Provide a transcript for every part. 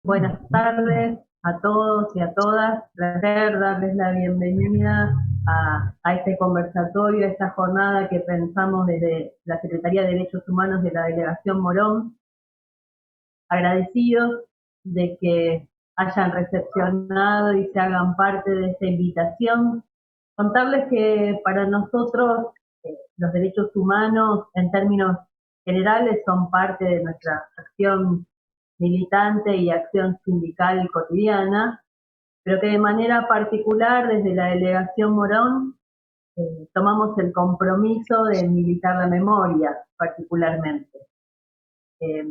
Buenas tardes a todos y a todas. Placer darles la bienvenida a este conversatorio, a esta jornada que pensamos desde la Secretaría de Derechos Humanos de la Delegación Morón. Agradecidos de que hayan recepcionado y se hagan parte de esta invitación. Contarles que para nosotros los derechos humanos en términos generales son parte de nuestra acción militante y acción sindical cotidiana, pero que de manera particular desde la Delegación Morón tomamos el compromiso de militar la memoria particularmente. Eh,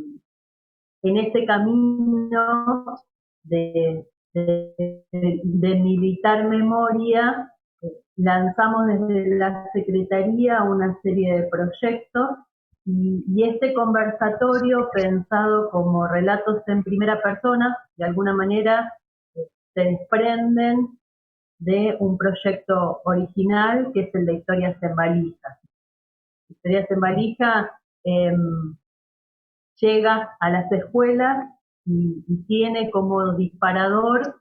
en este camino de militar memoria, lanzamos desde la Secretaría una serie de proyectos y este conversatorio pensado como relatos en primera persona, de alguna manera se desprenden de un proyecto original que es el de Historias en Valija. Historias en Valija llega a las escuelas y tiene como disparador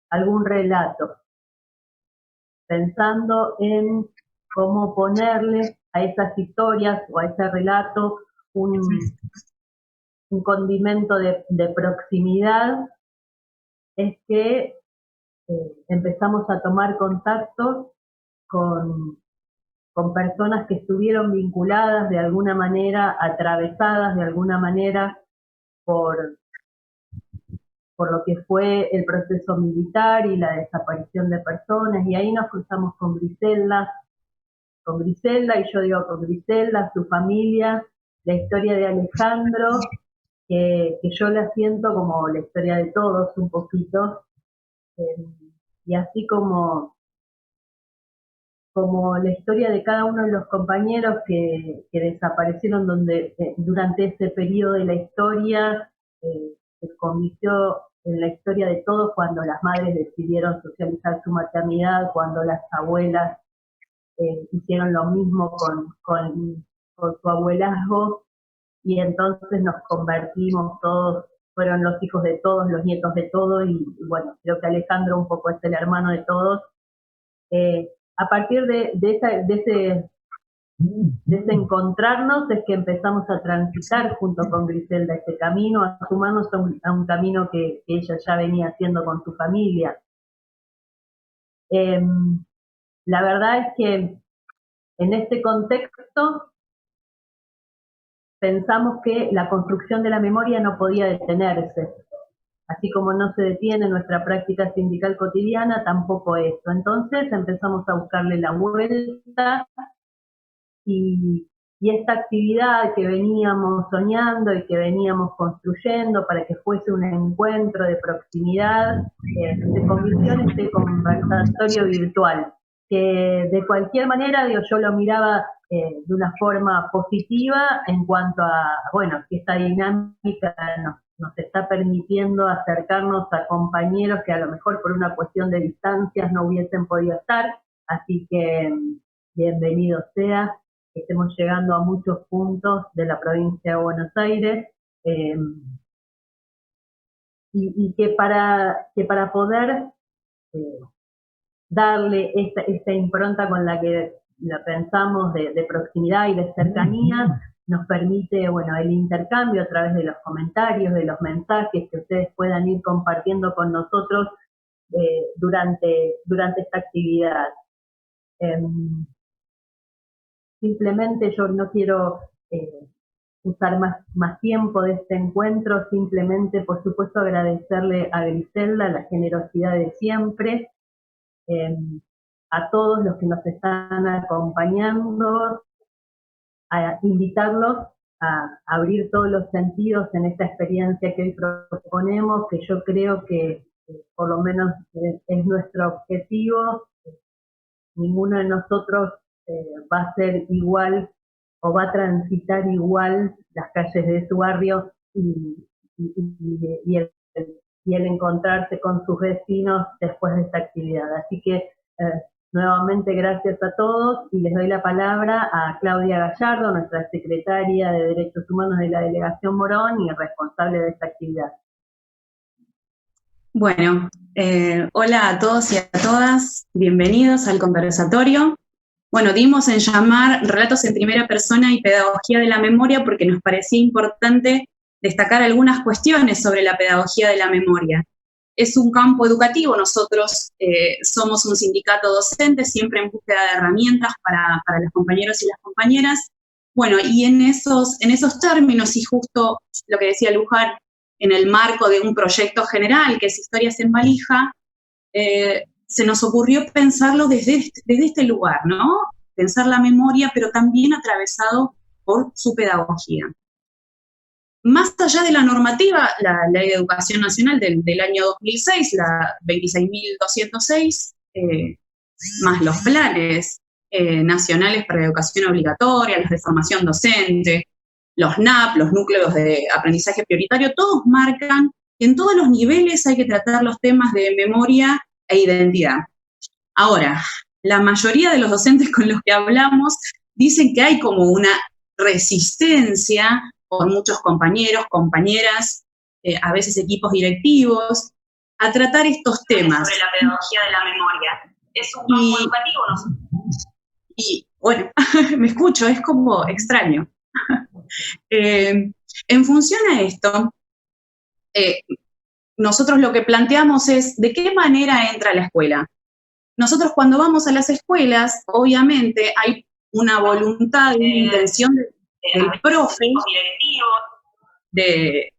algún relato, pensando en cómo ponerle a esas historias o a ese relato un condimento de proximidad, es que empezamos a tomar contacto con, con personas que estuvieron vinculadas de alguna manera, atravesadas de alguna manera por, por lo que fue el proceso militar y la desaparición de personas, y ahí nos cruzamos con Griselda, y yo digo con Griselda, su familia, la historia de Alejandro, que yo la siento como la historia de todos un poquito, eh, y así como la historia de cada uno de los compañeros que desaparecieron durante ese periodo de la historia, se convirtió en la historia de todos cuando las madres decidieron socializar su maternidad, cuando las abuelas hicieron lo mismo con su abuelazgo, y entonces nos convertimos todos, fueron los hijos de todos, los nietos de todos, y bueno, creo que Alejandro un poco es el hermano de todos. A partir de ese encontrarnos es que empezamos a transitar junto con Griselda este camino, a sumarnos a un camino que ella ya venía haciendo con su familia. La verdad es que en este contexto pensamos que la construcción de la memoria no podía detenerse. Así como no se detiene nuestra práctica sindical cotidiana, tampoco esto. Entonces empezamos a buscarle la vuelta y, y esta actividad que veníamos soñando y que veníamos construyendo para que fuese un encuentro de proximidad, se convirtió en este conversatorio virtual, que de cualquier manera, digo, yo lo miraba de una forma positiva en cuanto a, bueno, que esta dinámica nos está permitiendo acercarnos a compañeros que a lo mejor por una cuestión de distancias no hubiesen podido estar, así que bienvenido sea, que estemos llegando a muchos puntos de la provincia de Buenos Aires, eh, y que para poder eh, darle esta impronta con la que la pensamos de proximidad y de cercanía, nos permite, bueno, el intercambio a través de los comentarios, de los mensajes que ustedes puedan ir compartiendo con nosotros durante esta actividad. Eh, Simplemente yo no quiero usar más tiempo de este encuentro, simplemente, por supuesto, agradecerle a Griselda la generosidad de siempre, eh, a todos los que nos están acompañando, a invitarlos a abrir todos los sentidos en esta experiencia que hoy proponemos, que yo creo que por lo menos es nuestro objetivo. Ninguno de nosotros va a ser igual o va a transitar igual las calles de su barrio y el encontrarse con sus vecinos después de esta actividad. Así que nuevamente gracias a todos y les doy la palabra a Claudia Gallardo, nuestra secretaria de Derechos Humanos de la Delegación Morón y responsable de esta actividad. Bueno, hola a todos y a todas, bienvenidos al conversatorio. Bueno, dimos en llamar Relatos en Primera Persona y Pedagogía de la Memoria porque nos parecía importante destacar algunas cuestiones sobre la pedagogía de la memoria. Es un campo educativo, nosotros somos un sindicato docente, siempre en búsqueda de herramientas para los compañeros y las compañeras. Bueno, y en esos términos, y justo lo que decía Luján, en el marco de un proyecto general que es Historias en Valija, se nos ocurrió pensarlo desde este lugar, ¿no? Pensar la memoria, pero también atravesado por su pedagogía. Más allá de la normativa, la Ley de Educación Nacional del año 2006, la 26.206, más los planes nacionales para educación obligatoria, los de formación docente, los NAP, los núcleos de aprendizaje prioritario, todos marcan que en todos los niveles hay que tratar los temas de memoria e identidad. Ahora, la mayoría de los docentes con los que hablamos dicen que hay como una resistencia por muchos compañeros, compañeras, a veces equipos directivos, a tratar estos temas. Sobre la pedagogía de la memoria. Es un campo educativo, ¿no? Y bueno, me escucho, es como extraño. En función a esto, nosotros lo que planteamos es de qué manera entra a la escuela. Nosotros cuando vamos a las escuelas, obviamente hay una voluntad, una intención del profe de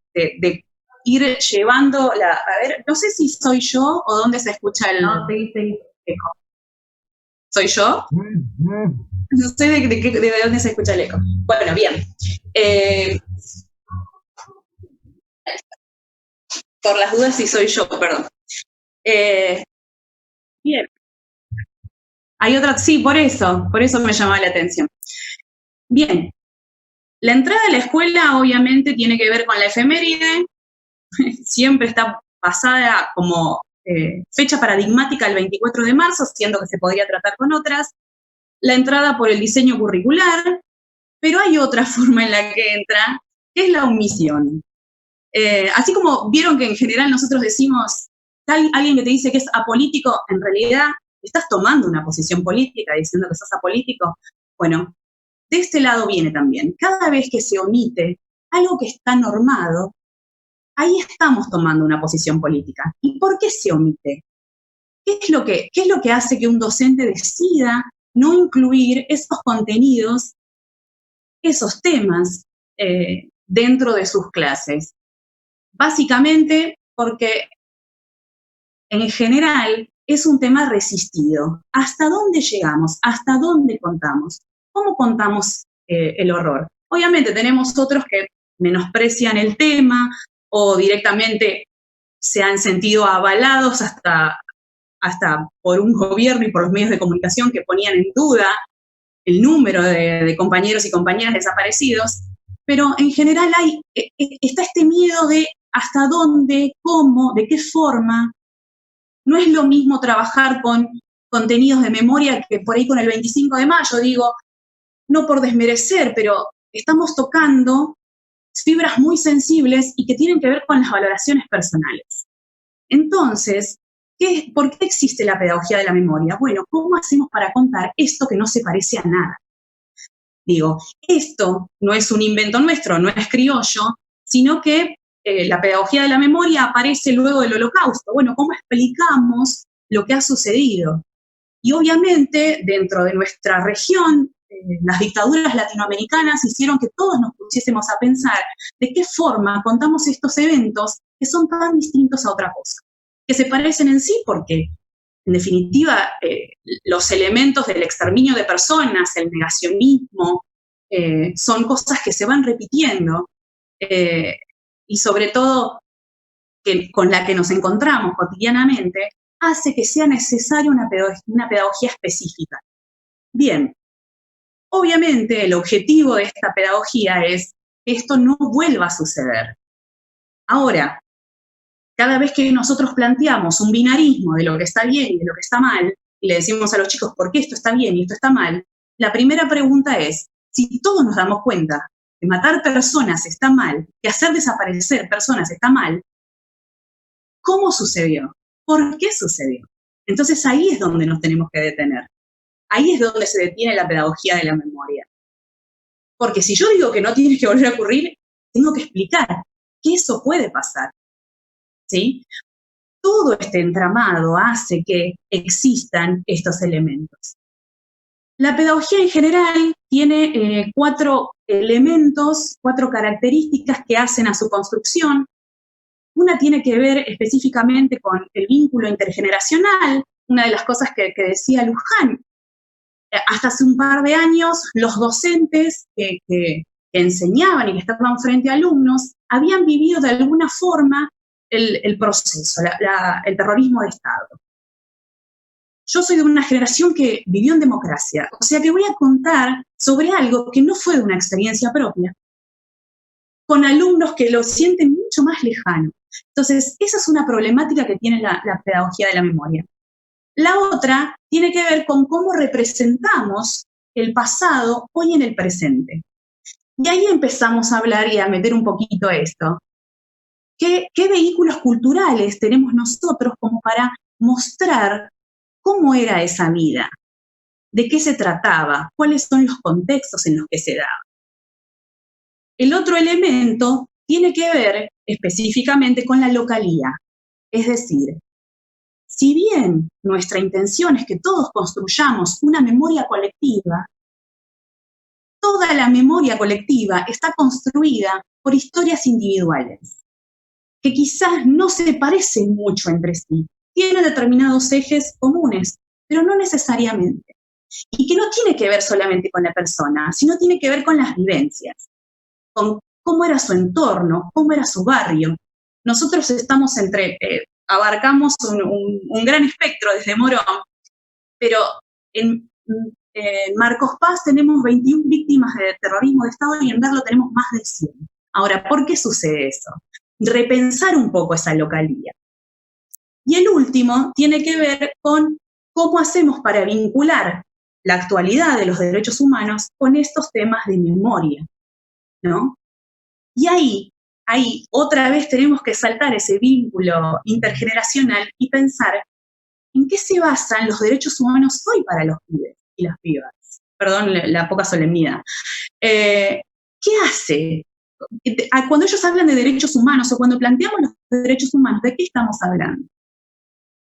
ir llevando la... A ver, no sé si soy yo o dónde se escucha el... No, sí. eco. ¿Soy yo? No sé de dónde se escucha el eco. Bueno, bien. Por las dudas si soy yo, perdón. Bien. Hay otra, sí, por eso me llamaba la atención. Bien, la entrada a la escuela obviamente tiene que ver con la efeméride, siempre está basada como fecha paradigmática el 24 de marzo, siendo que se podría tratar con otras, la entrada por el diseño curricular, pero hay otra forma en la que entra, que es la omisión. Así como vieron que en general nosotros decimos, alguien que te dice que es apolítico, en realidad estás tomando una posición política diciendo que sos apolítico. Bueno, de este lado viene también. Cada vez que se omite algo que está normado, ahí estamos tomando una posición política. ¿Y por qué se omite? ¿Qué es lo que hace que un docente decida no incluir esos contenidos, esos temas dentro de sus clases? Básicamente porque en general es un tema resistido. ¿Hasta dónde llegamos? ¿Hasta dónde contamos? ¿Cómo contamos el horror? Obviamente tenemos otros que menosprecian el tema o directamente se han sentido avalados hasta por un gobierno y por los medios de comunicación que ponían en duda el número de compañeros y compañeras desaparecidos, pero en general está este miedo de hasta dónde, cómo, de qué forma. No es lo mismo trabajar con contenidos de memoria que por ahí con el 25 de mayo, digo, no por desmerecer, pero estamos tocando fibras muy sensibles y que tienen que ver con las valoraciones personales. Entonces, ¿por qué existe la pedagogía de la memoria? Bueno, ¿cómo hacemos para contar esto que no se parece a nada? Digo, esto no es un invento nuestro, no es criollo, sino que la pedagogía de la memoria aparece luego del Holocausto. Bueno, ¿cómo explicamos lo que ha sucedido? Y obviamente, dentro de nuestra región, las dictaduras latinoamericanas hicieron que todos nos pusiésemos a pensar de qué forma contamos estos eventos que son tan distintos a otra cosa, que se parecen en sí porque, en definitiva, los elementos del exterminio de personas, el negacionismo, son cosas que se van repitiendo y sobre todo con la que nos encontramos cotidianamente, hace que sea necesaria una pedagogía específica. Bien, obviamente el objetivo de esta pedagogía es que esto no vuelva a suceder. Ahora, cada vez que nosotros planteamos un binarismo de lo que está bien y de lo que está mal, y le decimos a los chicos por qué esto está bien y esto está mal, la primera pregunta es, si todos nos damos cuenta que matar personas está mal, que hacer desaparecer personas está mal, ¿Cómo sucedió? ¿Por qué sucedió? Entonces ahí es donde nos tenemos que detener. Ahí es donde se detiene la pedagogía de la memoria. Porque si yo digo que no tiene que volver a ocurrir, tengo que explicar que eso puede pasar, ¿sí? Todo este entramado hace que existan estos elementos. La pedagogía en general tiene 4 elementos, 4 características que hacen a su construcción. Una tiene que ver específicamente con el vínculo intergeneracional, una de las cosas que decía Luján. Hasta hace un par de años, los docentes que enseñaban y que estaban frente a alumnos habían vivido de alguna forma el proceso, el terrorismo de Estado. Yo soy de una generación que vivió en democracia, o sea que voy a contar sobre algo que no fue de una experiencia propia, con alumnos que lo sienten mucho más lejano. Entonces, esa es una problemática que tiene la pedagogía de la memoria. La otra tiene que ver con cómo representamos el pasado hoy en el presente. Y ahí empezamos a hablar y a meter un poquito esto. ¿Qué vehículos culturales tenemos nosotros como para mostrar cómo era esa vida? ¿De qué se trataba? ¿Cuáles son los contextos en los que se daba? El otro elemento tiene que ver específicamente con la localía. Es decir, si bien nuestra intención es que todos construyamos una memoria colectiva, toda la memoria colectiva está construida por historias individuales, que quizás no se parecen mucho entre sí, tienen determinados ejes comunes, pero no necesariamente. Y que no tiene que ver solamente con la persona, sino tiene que ver con las vivencias, con cómo era su entorno, cómo era su barrio. Nosotros estamos abarcamos un gran espectro desde Morón, pero en Marcos Paz tenemos 21 víctimas de terrorismo de Estado y en Merlo tenemos más de 100. Ahora, ¿por qué sucede eso? Repensar un poco esa localía. Y el último tiene que ver con cómo hacemos para vincular la actualidad de los derechos humanos con estos temas de memoria, ¿no? Y ahí otra vez tenemos que saltar ese vínculo intergeneracional y pensar en qué se basan los derechos humanos hoy para los pibes y las pibas. Perdón la poca solemnidad. ¿Qué hace? Cuando ellos hablan de derechos humanos o cuando planteamos los derechos humanos, ¿de qué estamos hablando?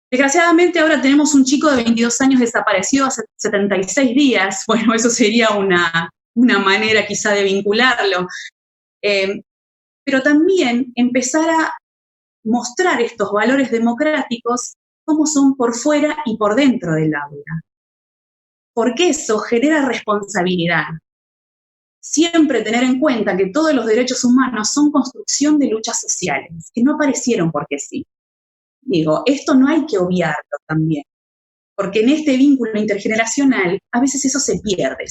Desgraciadamente ahora tenemos un chico de 22 años desaparecido hace 76 días. Bueno, eso sería una manera quizá de vincularlo. Pero también empezar a mostrar estos valores democráticos como son por fuera y por dentro del aula. Porque eso genera responsabilidad. Siempre tener en cuenta que todos los derechos humanos son construcción de luchas sociales, que no aparecieron porque sí. Digo, esto no hay que obviarlo también, porque en este vínculo intergeneracional a veces eso se pierde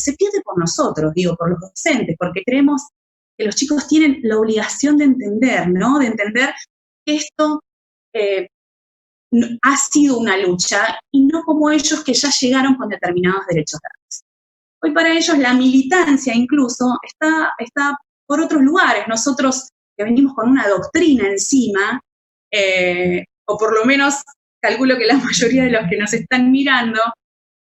por nosotros, digo, por los docentes, porque creemos que los chicos tienen la obligación de entender, ¿no? De entender que esto ha sido una lucha y no como ellos que ya llegaron con determinados derechos dados. Hoy para ellos la militancia incluso está por otros lugares. Nosotros que venimos con una doctrina encima, o por lo menos calculo que la mayoría de los que nos están mirando,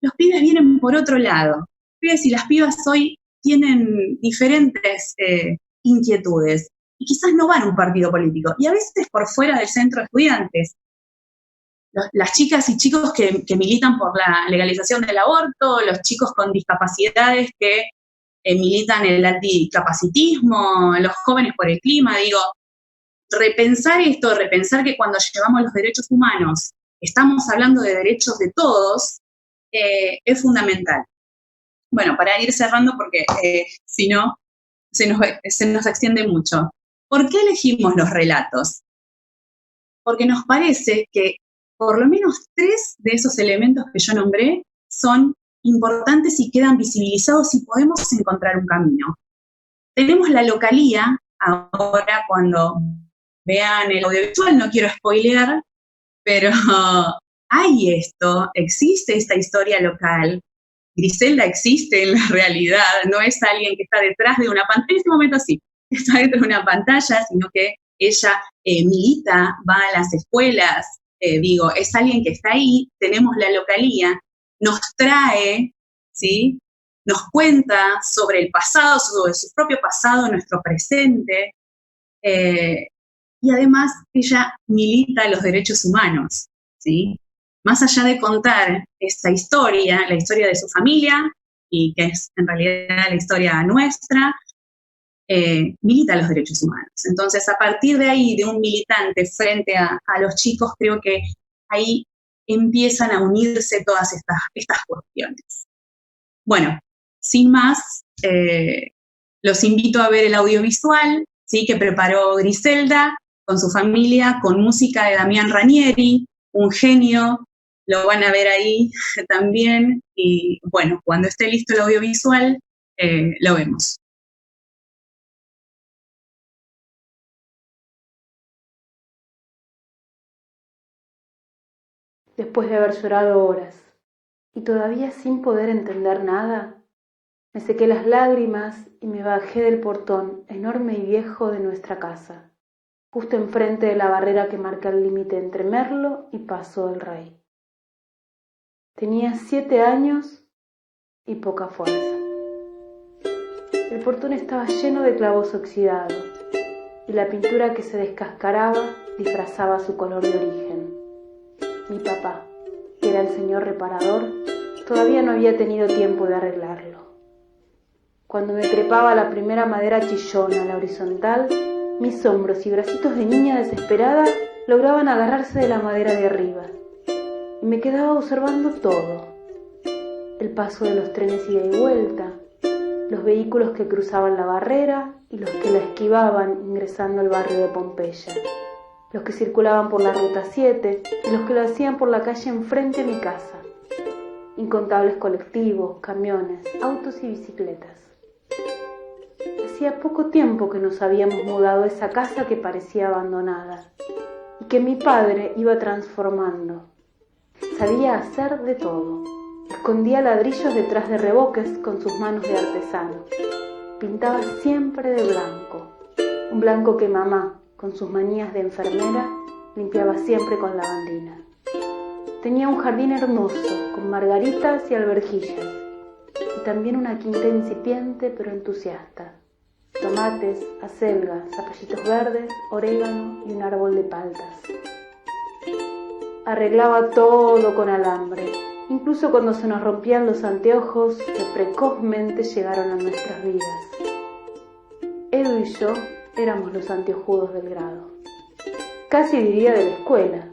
los pibes vienen por otro lado. Los pibes y las pibas hoy tienen diferentes inquietudes y quizás no van a un partido político. Y a veces por fuera del centro de estudiantes. Las chicas y chicos que militan por la legalización del aborto, los chicos con discapacidades que militan el anticapacitismo, los jóvenes por el clima, digo, repensar esto, repensar que cuando llevamos los derechos humanos estamos hablando de derechos de todos, es fundamental. Bueno, para ir cerrando, porque si no, se nos extiende mucho. ¿Por qué elegimos los relatos? Porque nos parece que por lo menos 3 de esos elementos que yo nombré son importantes y quedan visibilizados y podemos encontrar un camino. Tenemos la localía, ahora cuando vean el audiovisual, no quiero spoilear, pero hay esto, existe esta historia local. Griselda existe en la realidad, no es alguien que está detrás de una pantalla, en este momento sí, está detrás de una pantalla, sino que ella milita, va a las escuelas, es alguien que está ahí, tenemos la localía, nos trae, ¿sí? Nos cuenta sobre el pasado, sobre su propio pasado, nuestro presente, y además ella milita los derechos humanos, ¿sí? Más allá de contar esta historia, la historia de su familia, y que es en realidad la historia nuestra, milita los derechos humanos. Entonces, a partir de ahí, de un militante frente a los chicos, creo que ahí empiezan a unirse todas estas cuestiones. Bueno, sin más, los invito a ver el audiovisual, ¿sí? Que preparó Griselda con su familia, con música de Damián Ranieri, un genio, lo van a ver ahí también, y bueno, cuando esté listo el audiovisual, lo vemos. Después de haber llorado horas, y todavía sin poder entender nada, me sequé las lágrimas y me bajé del portón enorme y viejo de nuestra casa, justo enfrente de la barrera que marca el límite entre Merlo y Paso del Rey. Tenía 7 años y poca fuerza. El portón estaba lleno de clavos oxidados, y la pintura que se descascaraba disfrazaba su color de origen. Mi papá, que era el señor reparador, todavía no había tenido tiempo de arreglarlo. Cuando me trepaba la primera madera chillona a la horizontal, mis hombros y bracitos de niña desesperada lograban agarrarse de la madera de arriba, y me quedaba observando todo: el paso de los trenes ida y vuelta, los vehículos que cruzaban la barrera y los que la esquivaban ingresando al barrio de Pompeya, los que circulaban por la Ruta 7 y los que lo hacían por la calle enfrente a mi casa. Incontables colectivos, camiones, autos y bicicletas. Hacía poco tiempo que nos habíamos mudado a esa casa que parecía abandonada y que mi padre iba transformando. Sabía hacer de todo. Escondía ladrillos detrás de reboques con sus manos de artesano. Pintaba siempre de blanco, un blanco que mamá, con sus manías de enfermera, limpiaba siempre con lavandina. Tenía un jardín hermoso, con margaritas y alberjillas, y también una quinta incipiente pero entusiasta. Tomates, acelgas, zapallitos verdes, orégano y un árbol de paltas. Arreglaba todo con alambre, incluso cuando se nos rompían los anteojos que precozmente llegaron a nuestras vidas. Edu y yo éramos los anteojudos del grado. Casi diría de la escuela.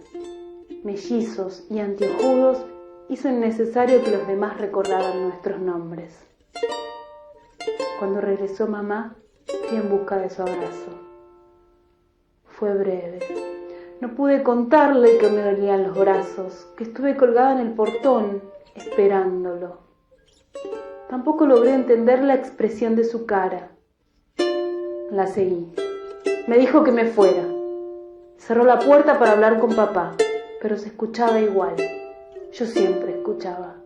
Mellizos y anteojudos hizo innecesario que los demás recordaran nuestros nombres. Cuando regresó mamá, fui en busca de su abrazo. Fue breve. No pude contarle que me dolían los brazos, que estuve colgada en el portón, esperándolo. Tampoco logré entender la expresión de su cara. La seguí. Me dijo que me fuera. Cerró la puerta para hablar con papá, pero se escuchaba igual. Yo siempre escuchaba.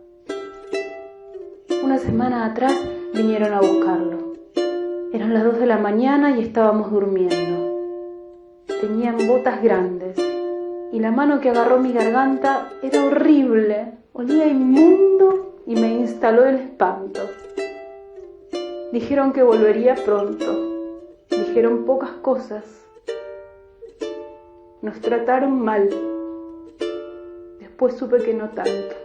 Una semana atrás vinieron a buscarlo. Eran las 2 de la mañana y estábamos durmiendo. Tenían botas grandes y la mano que agarró mi garganta era horrible, olía inmundo y me instaló el espanto. Dijeron que volvería pronto. Dijeron pocas cosas. Nos trataron mal. Después supe que no tanto.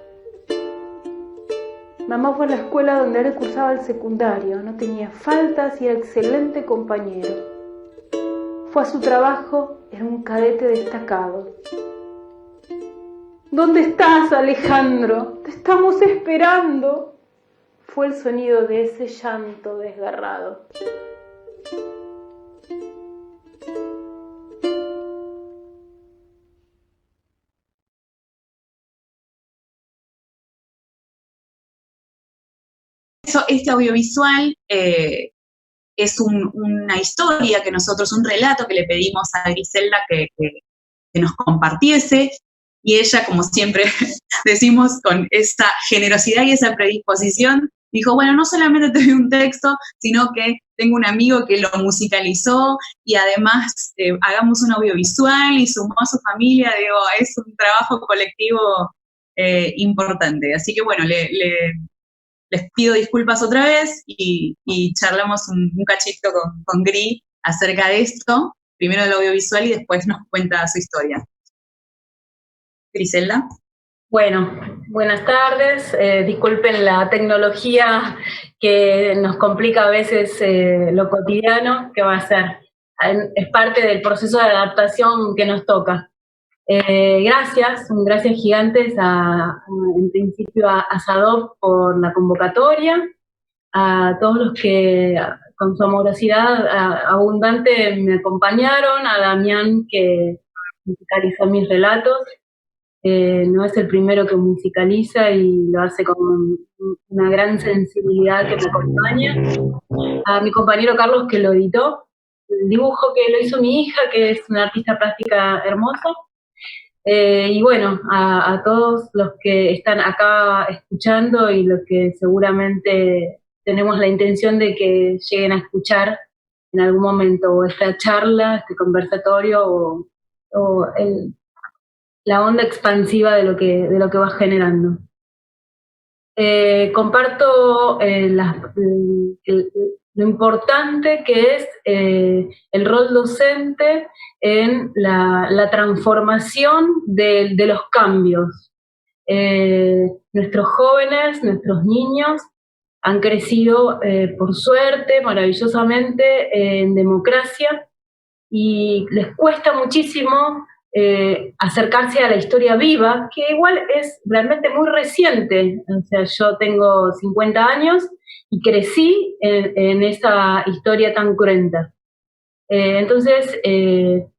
Mamá fue a la escuela donde él cursaba el secundario, no tenía faltas y era excelente compañero. Fue a su trabajo, era un cadete destacado. ¿Dónde estás, Alejandro? Te estamos esperando. Fue el sonido de ese llanto desgarrado. Este audiovisual es una historia que nosotros, un relato que le pedimos a Griselda que nos compartiese, y ella, como siempre decimos, con esa generosidad y esa predisposición, Dijo, bueno, no solamente te doy un texto, sino que tengo un amigo que lo musicalizó y además hagamos un audiovisual y sumó a su familia. Digo, es un trabajo colectivo importante. Así que bueno, les pido disculpas otra vez y charlamos un cachito con Gri acerca de esto, primero del audiovisual y después nos cuenta su historia. Griselda. Bueno, buenas tardes. Disculpen la tecnología que nos complica a veces lo cotidiano, que va a ser. Es parte del proceso de adaptación que nos toca. Gracias gigantes en principio a Sadov por la convocatoria, a todos los que con su amorosidad abundante me acompañaron, a Damián que musicalizó mis relatos. No es el primero que musicaliza y lo hace con una gran sensibilidad que me acompaña. A mi compañero Carlos que lo editó, el dibujo que lo hizo mi hija, que es una artista plástica hermosa. Y bueno, a todos los que están acá escuchando y los que seguramente tenemos la intención de que lleguen a escuchar en algún momento esta charla, este conversatorio o la onda expansiva de lo que va generando. Comparto lo importante que es el rol docente en la transformación de los cambios. Nuestros jóvenes, nuestros niños han crecido, por suerte, maravillosamente, en democracia y les cuesta muchísimo acercarse a la historia viva, que igual es realmente muy reciente. O sea, yo tengo 50 años y crecí en esa historia tan cruenta. Entonces,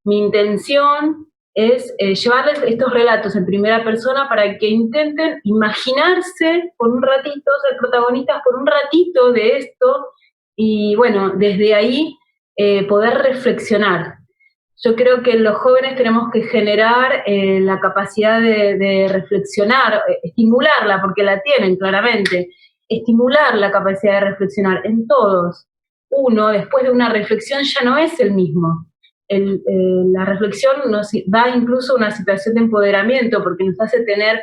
mi intención es llevarles estos relatos en primera persona para que intenten imaginarse por un ratito, ser protagonistas por un ratito de esto y, bueno, desde ahí poder reflexionar. Yo creo que los jóvenes tenemos que generar la capacidad de reflexionar, estimularla, porque la tienen claramente, estimular la capacidad de reflexionar en todos. Uno, después de una reflexión, ya no es el mismo. La reflexión nos da incluso una situación de empoderamiento, porque nos hace tener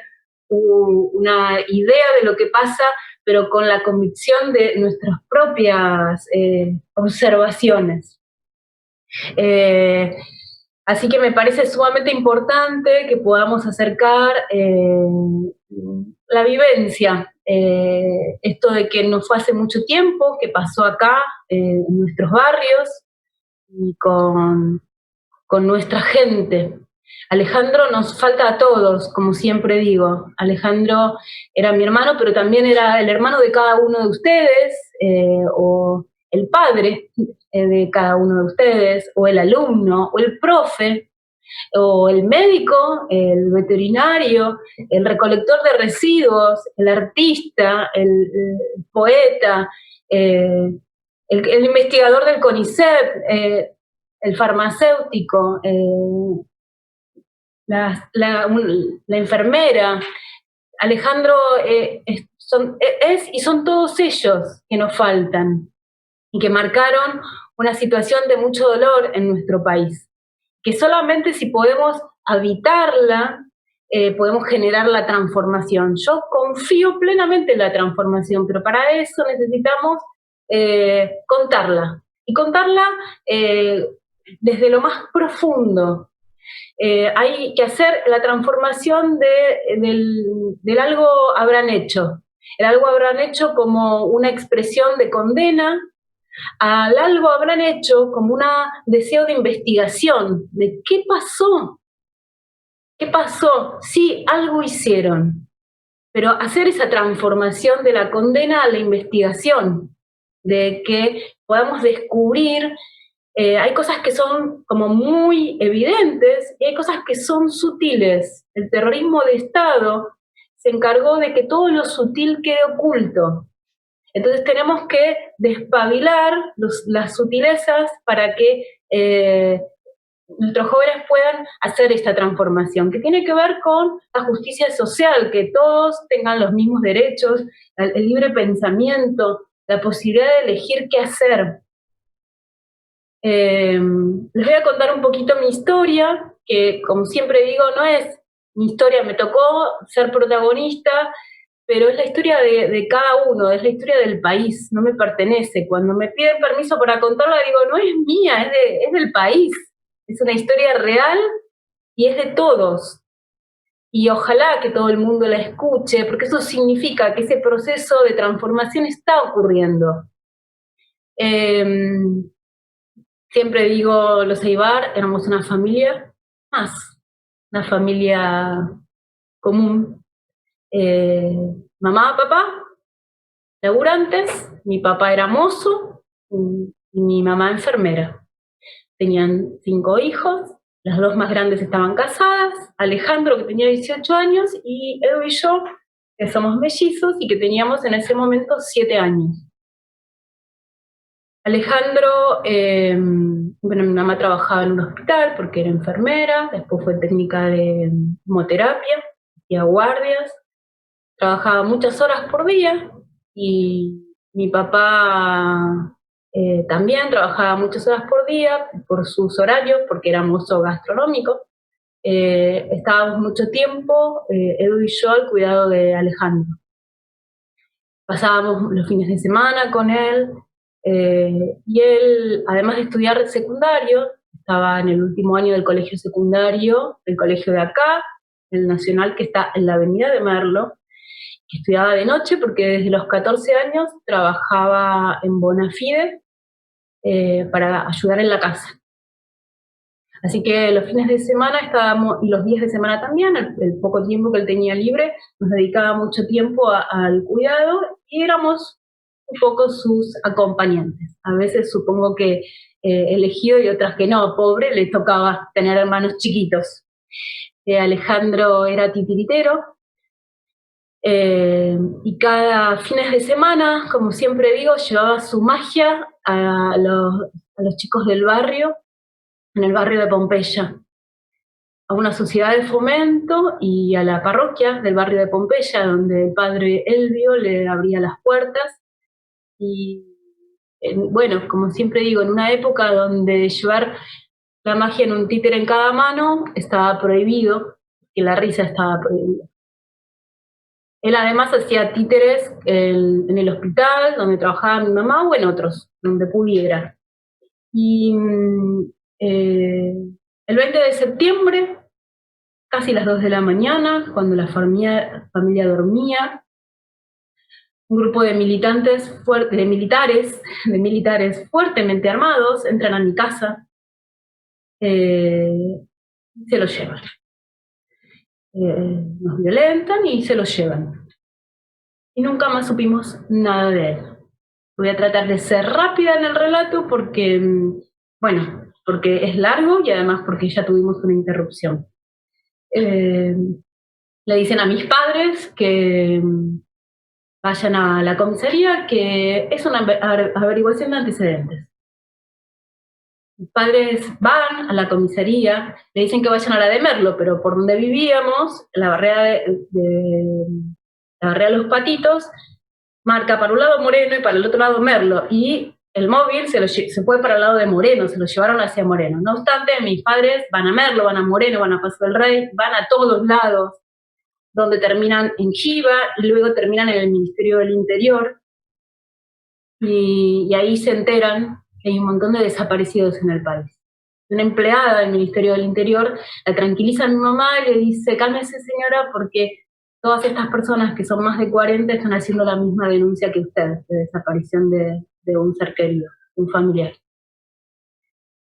una idea de lo que pasa, pero con la convicción de nuestras propias observaciones. Así que me parece sumamente importante que podamos acercar la vivencia, esto de que no fue hace mucho tiempo, que pasó acá en nuestros barrios y con nuestra gente. Alejandro nos falta a todos, como siempre digo. Alejandro era mi hermano, pero también era el hermano de cada uno de ustedes, o el padre de cada uno de ustedes, o el alumno, o el profe, o el médico, el veterinario, el recolector de residuos, el artista, el poeta, el investigador del CONICET, el farmacéutico, la enfermera. Alejandro y son todos ellos que nos faltan y que marcaron una situación de mucho dolor en nuestro país, que solamente si podemos habitarla, podemos generar la transformación. Yo confío plenamente en la transformación, pero para eso necesitamos contarla, y contarla desde lo más profundo. Hay que hacer la transformación del algo habrán hecho. El algo habrán hecho como una expresión de condena, al algo habrán hecho como un deseo de investigación, de qué pasó. ¿Qué pasó? Sí, algo hicieron, pero hacer esa transformación de la condena a la investigación, de que podamos descubrir. Hay cosas que son como muy evidentes y hay cosas que son sutiles. El terrorismo de Estado se encargó de que todo lo sutil quede oculto. Entonces tenemos que despabilar las sutilezas para que nuestros jóvenes puedan hacer esta transformación, que tiene que ver con la justicia social, que todos tengan los mismos derechos, el libre pensamiento, la posibilidad de elegir qué hacer. Les voy a contar un poquito mi historia, que como siempre digo, no es mi historia, me tocó ser protagonista, pero es la historia de cada uno, es la historia del país, no me pertenece. Cuando me piden permiso para contarla, digo, no es mía, es del país. Es una historia real y es de todos. Y ojalá que todo el mundo la escuche, porque eso significa que ese proceso de transformación está ocurriendo. Siempre digo, los Aybar éramos una familia más, una familia común. Mamá, papá, laburantes, mi papá era mozo y mi mamá enfermera. Tenían 5 hijos, las 2 más grandes estaban casadas, Alejandro, que tenía 18 años, y Edu y yo, que somos mellizos y que teníamos en ese momento 7 años. Alejandro, bueno, mi mamá trabajaba en un hospital porque era enfermera, después fue técnica de hemoterapia, hacía guardias, trabajaba muchas horas por día, y mi papá también trabajaba muchas horas por día por sus horarios, porque era mozo gastronómico. Estábamos mucho tiempo, Edu y yo, al cuidado de Alejandro. Pasábamos los fines de semana con él, y él, además de estudiar secundario, estaba en el último año del colegio secundario, del colegio de acá, el Nacional, que está en la avenida de Merlo, que estudiaba de noche porque desde los 14 años trabajaba en Bonafide para ayudar en la casa. Así que los fines de semana estábamos, y los días de semana también, el poco tiempo que él tenía libre, nos dedicaba mucho tiempo al cuidado y éramos un poco sus acompañantes. A veces supongo que elegido y otras que no, pobre, le tocaba tener hermanos chiquitos. Alejandro era titiritero, y cada fines de semana, como siempre digo, llevaba su magia a los chicos del barrio, en el barrio de Pompeya, a una sociedad de fomento y a la parroquia del barrio de Pompeya, donde el padre Elvio le abría las puertas. Y bueno, como siempre digo, en una época donde llevar la magia en un títere en cada mano estaba prohibido, que la risa estaba prohibida. Él además hacía títeres en el hospital donde trabajaba mi mamá o en otros, donde pudiera. Y el 20 de septiembre, casi las 2 de la mañana, cuando la familia dormía, un grupo de militares fuertemente armados entran a mi casa, se lo llevan. Nos violentan y se lo llevan. Y nunca más supimos nada de él. Voy a tratar de ser rápida en el relato porque, bueno, porque es largo y además porque ya tuvimos una interrupción. Le dicen a mis padres que vayan a la comisaría, que es una averiguación de antecedentes. Mis padres van a la comisaría, le dicen que vayan a la de Merlo, pero por donde vivíamos, la barrera de Los Patitos, marca para un lado Moreno y para el otro lado Merlo, y el móvil se fue para el lado de Moreno, se lo llevaron hacia Moreno. No obstante, mis padres van a Merlo, van a Moreno, van a Paso del Rey, van a todos lados, donde terminan en Giva y luego terminan en el Ministerio del Interior, y ahí se enteran que hay un montón de desaparecidos en el país. Una empleada del Ministerio del Interior la tranquiliza a mi mamá y le dice, cálmese señora, porque todas estas personas que son más de 40 están haciendo la misma denuncia que usted, de desaparición de un ser querido, un familiar.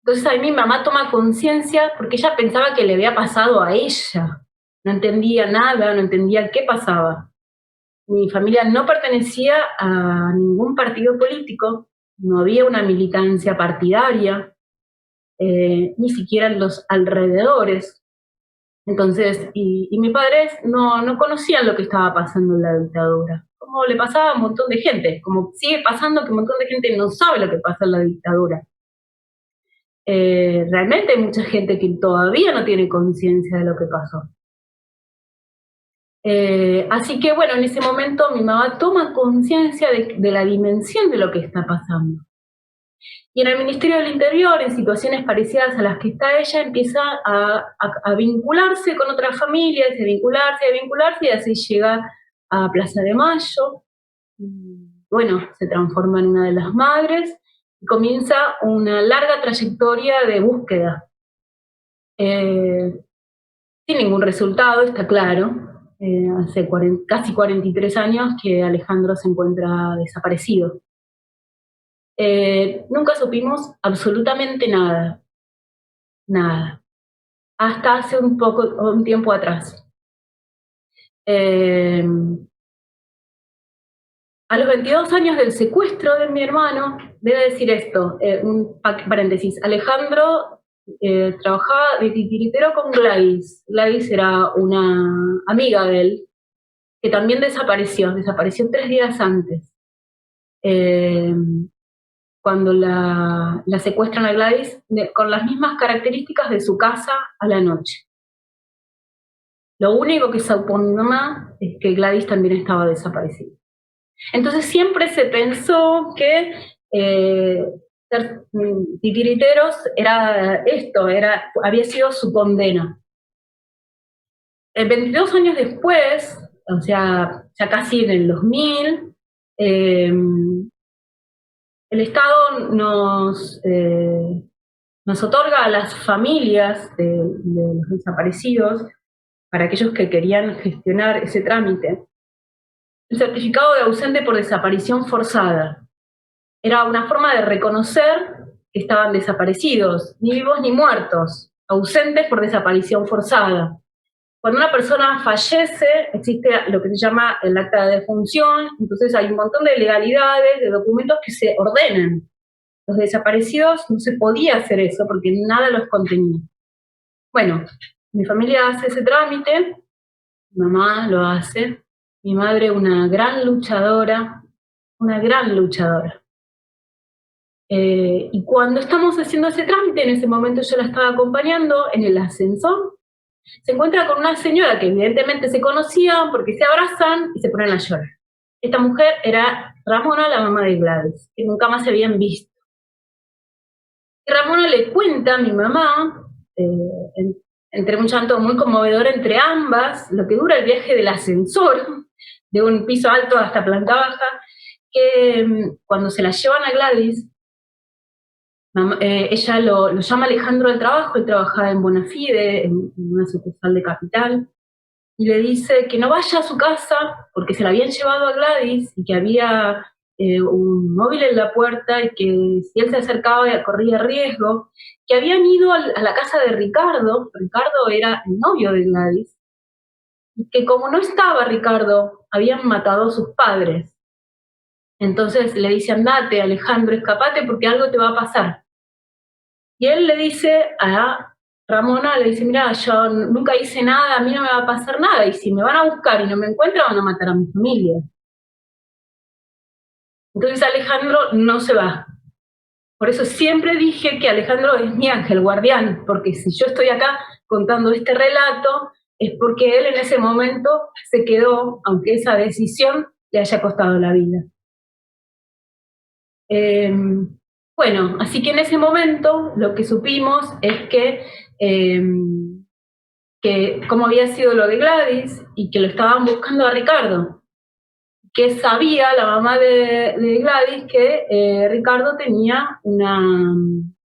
Entonces ahí mi mamá toma conciencia porque ella pensaba que le había pasado a ella. No entendía nada, no entendía qué pasaba. Mi familia no pertenecía a ningún partido político, no había una militancia partidaria, ni siquiera en los alrededores. Entonces, y mis padres no conocían lo que estaba pasando en la dictadura, como le pasaba a un montón de gente, como sigue pasando que un montón de gente no sabe lo que pasa en la dictadura. realmente hay mucha gente que todavía no tiene conciencia de lo que pasó. Así que bueno, en ese momento mi mamá toma conciencia de la dimensión de lo que está pasando. Y en el Ministerio del Interior, en situaciones parecidas a las que está ella, empieza a vincularse con otras familias, a vincularse, y así llega a Plaza de Mayo. Bueno, se transforma en una de las madres y comienza una larga trayectoria de búsqueda. Sin ningún resultado, está claro. Hace casi 43 años que Alejandro se encuentra desaparecido. Nunca supimos absolutamente nada, hasta hace un tiempo atrás. A los 22 años del secuestro de mi hermano, debe decir esto, un paréntesis, Alejandro trabajaba de titiritero con Gladys. Gladys era una amiga de él, que también desapareció 3 días antes. Cuando la secuestran a Gladys, con las mismas características de su casa a la noche. Lo único que supo mi mamá es que Gladys también estaba desaparecida. Entonces siempre se pensó que ser titiriteros era esto, había sido su condena. 22 años después, o sea, ya casi en el 2000, el Estado nos otorga a las familias de los desaparecidos, para aquellos que querían gestionar ese trámite, el certificado de ausente por desaparición forzada. Era una forma de reconocer que estaban desaparecidos, ni vivos ni muertos, ausentes por desaparición forzada. Cuando una persona fallece, existe lo que se llama el acta de defunción, entonces hay un montón de legalidades, de documentos que se ordenan. Los desaparecidos no se podía hacer eso porque nada los contenía. Bueno, mi familia hace ese trámite, mi mamá lo hace, mi madre una gran luchadora. Y cuando estamos haciendo ese trámite, en ese momento yo la estaba acompañando en el ascensor, se encuentra con una señora que evidentemente se conocían porque se abrazan y se ponen a llorar. Esta mujer era Ramona, la mamá de Gladys, que nunca más se habían visto. Y Ramona le cuenta a mi mamá, entre un llanto muy conmovedor entre ambas, lo que dura el viaje del ascensor, de un piso alto hasta planta baja, que cuando se la llevan a Gladys, ella lo llama Alejandro al trabajo, él trabajaba en Bonafide, en una sucursal de Capital, y le dice que no vaya a su casa porque se la habían llevado a Gladys y que había un móvil en la puerta y que si él se acercaba corría riesgo, que habían ido a la casa de Ricardo era el novio de Gladys, y que como no estaba Ricardo, habían matado a sus padres. Entonces le dice, andate Alejandro, escapate porque algo te va a pasar. Y él le dice a Ramona, le dice, mira, yo nunca hice nada, a mí no me va a pasar nada, y si me van a buscar y no me encuentran, van a matar a mi familia. Entonces Alejandro no se va. Por eso siempre dije que Alejandro es mi ángel guardián, porque si yo estoy acá contando este relato, es porque él en ese momento se quedó, aunque esa decisión le haya costado la vida. Bueno, así que en ese momento lo que supimos es que cómo había sido lo de Gladys y que lo estaban buscando a Ricardo, que sabía la mamá de Gladys que Ricardo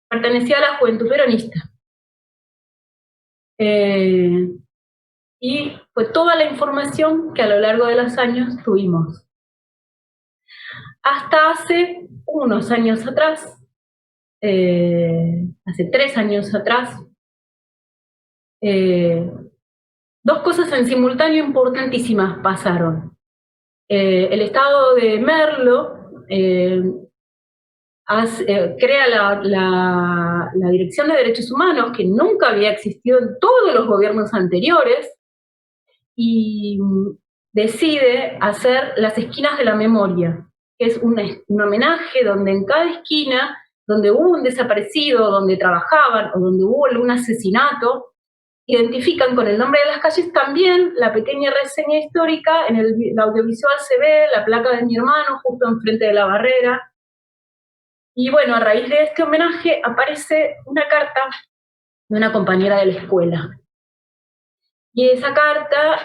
pertenecía a la Juventud Peronista. Y fue toda la información que a lo largo de los años tuvimos. Hasta hace unos años atrás, hace 3 años atrás, dos cosas en simultáneo importantísimas pasaron. El Estado de Merlo crea la Dirección de Derechos Humanos, que nunca había existido en todos los gobiernos anteriores, y decide hacer las esquinas de la memoria, que es un homenaje donde en cada esquina donde hubo un desaparecido, donde trabajaban o donde hubo algún asesinato, identifican con el nombre de las calles también la pequeña reseña histórica, en el audiovisual se ve la placa de mi hermano justo enfrente de la barrera. Y bueno, a raíz de este homenaje aparece una carta de una compañera de la escuela. Y esa carta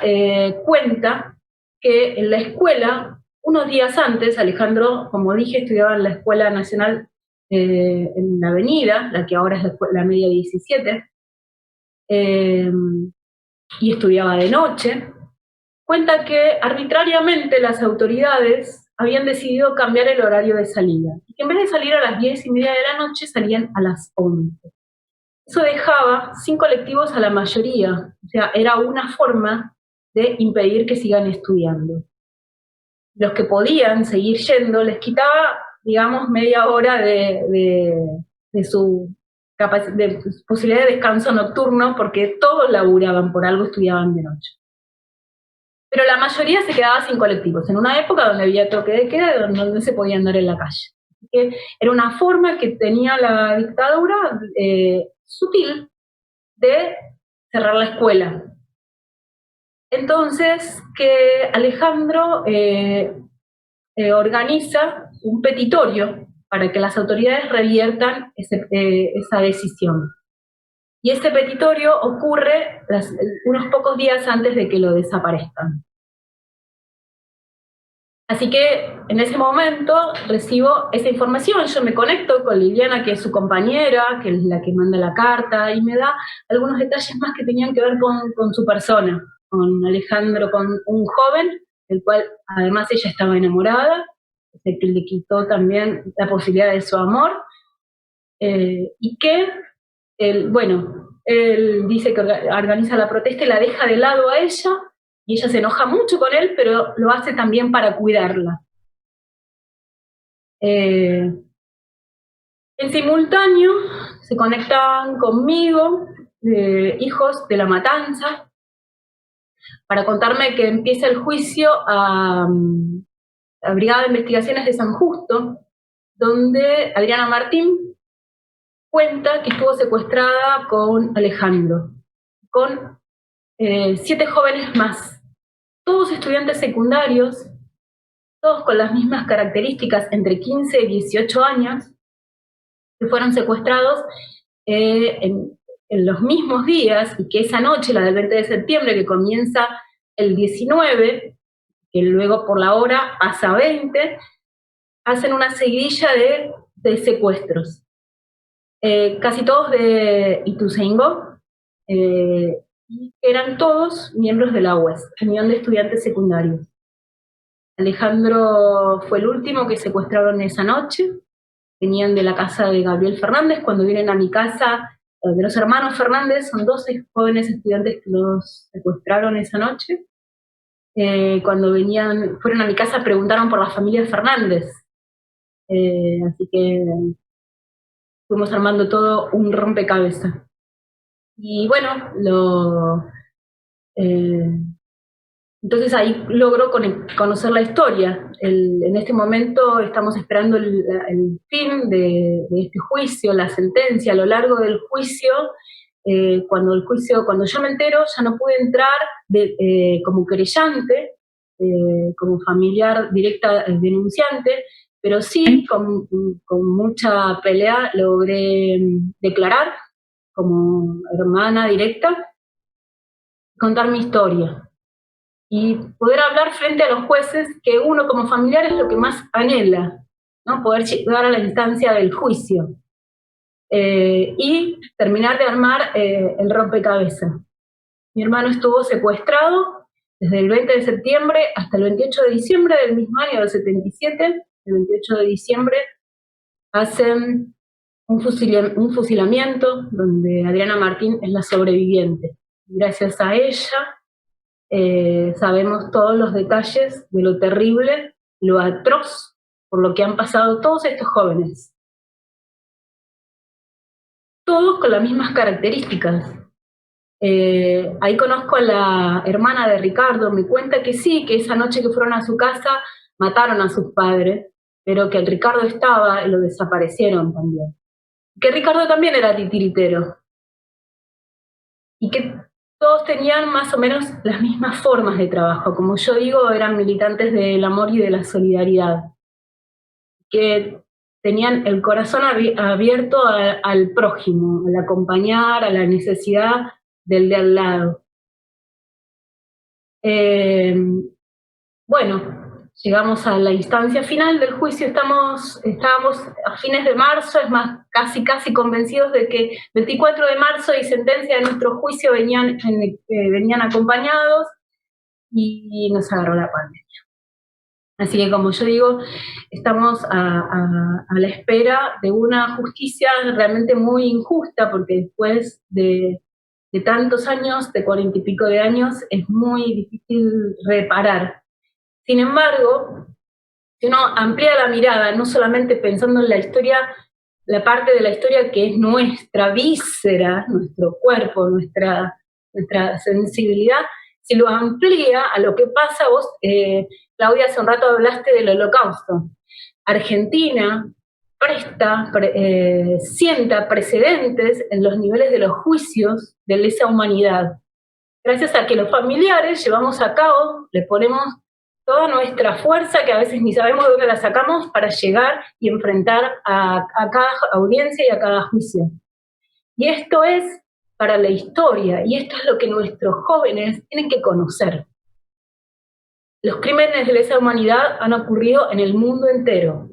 cuenta que en la escuela, unos días antes, Alejandro, como dije, estudiaba en la Escuela Nacional en la Avenida, la que ahora es la Media 17, y estudiaba de noche. Cuenta que arbitrariamente las autoridades habían decidido cambiar el horario de salida. Y que en vez de salir a las 10:30 de la noche, salían a las 11. Eso dejaba sin colectivos a la mayoría. O sea, era una forma de impedir que sigan estudiando. Los que podían seguir yendo les quitaba, digamos, media hora de su posibilidad de descanso nocturno, porque todos laburaban, por algo estudiaban de noche. Pero la mayoría se quedaba sin colectivos, en una época donde había toque de queda, donde no se podía andar en la calle. Así que era una forma que tenía la dictadura sutil de cerrar la escuela. Entonces, que Alejandro organiza un petitorio para que las autoridades reviertan esa decisión. Y ese petitorio ocurre unos pocos días antes de que lo desaparezcan. Así que en ese momento recibo esa información, yo me conecto con Liliana, que es su compañera, que es la que manda la carta, y me da algunos detalles más que tenían que ver con su persona, con Alejandro, con un joven, del cual además ella estaba enamorada, que le quitó también la posibilidad de su amor, y que él dice que organiza la protesta y la deja de lado a ella, y ella se enoja mucho con él, pero lo hace también para cuidarla. En simultáneo se conectan conmigo hijos de La Matanza para contarme que empieza el juicio a la Brigada de Investigaciones de San Justo, donde Adriana Martín cuenta que estuvo secuestrada con Alejandro, con 7 jóvenes más, todos estudiantes secundarios, todos con las mismas características, entre 15 y 18 años, que fueron secuestrados en los mismos días, y que esa noche, la del 20 de septiembre, que comienza el 19, que luego por la hora pasa a 20, hacen una seguidilla de secuestros. Casi todos de Ituzaingó, y eran todos miembros de la UES, Unión de Estudiantes Secundarios. Alejandro fue el último que secuestraron esa noche. Venían de la casa de Gabriel Fernández. Cuando vienen a mi casa, de los hermanos Fernández, son 12 jóvenes estudiantes que los secuestraron esa noche. Cuando fueron a mi casa, preguntaron por la familia Fernández. Así que fuimos armando todo un rompecabezas. Y bueno, entonces ahí logro conocer la historia. En este momento estamos esperando el fin de este juicio, la sentencia. A lo largo del juicio, cuando yo me entero, ya no pude entrar como querellante, como familiar directa denunciante, pero sí con mucha pelea logré declarar como hermana directa, contar mi historia y poder hablar frente a los jueces, que uno como familiar es lo que más anhela, ¿no? Poder llegar a la instancia del juicio y terminar de armar el rompecabezas. Mi hermano estuvo secuestrado desde el 20 de septiembre hasta el 28 de diciembre del mismo año, del 77. El 28 de diciembre hacen un fusilamiento donde Adriana Martín es la sobreviviente. Gracias a ella sabemos todos los detalles de lo terrible, lo atroz por lo que han pasado todos estos jóvenes. Todos con las mismas características. Ahí conozco a la hermana de Ricardo, me cuenta que sí, que esa noche que fueron a su casa mataron a sus padres, pero que el Ricardo estaba y lo desaparecieron también. Que Ricardo también era titiritero. Y que todos tenían más o menos las mismas formas de trabajo. Como yo digo, eran militantes del amor y de la solidaridad. Que tenían el corazón abierto al prójimo, al acompañar, a la necesidad del de al lado. Bueno, llegamos a la instancia final del juicio, estábamos a fines de marzo, es más, casi convencidos de que 24 de marzo y sentencia de nuestro juicio venían acompañados, y nos agarró la pandemia. Así que, como yo digo, estamos a la espera de una justicia realmente muy injusta, porque después de tantos años, de 40 y pico de años, es muy difícil reparar. Sin embargo, si uno amplía la mirada, no solamente pensando en la historia, la parte de la historia que es nuestra víscera, nuestro cuerpo, nuestra sensibilidad, si lo amplía a lo que pasa, vos, Claudia, hace un rato hablaste del Holocausto. Argentina sienta precedentes en los niveles de los juicios de lesa humanidad. Gracias a que los familiares llevamos a cabo, le ponemos toda nuestra fuerza, que a veces ni sabemos de dónde la sacamos, para llegar y enfrentar a cada audiencia y a cada juicio. Y esto es para la historia, y esto es lo que nuestros jóvenes tienen que conocer. Los crímenes de lesa humanidad han ocurrido en el mundo entero,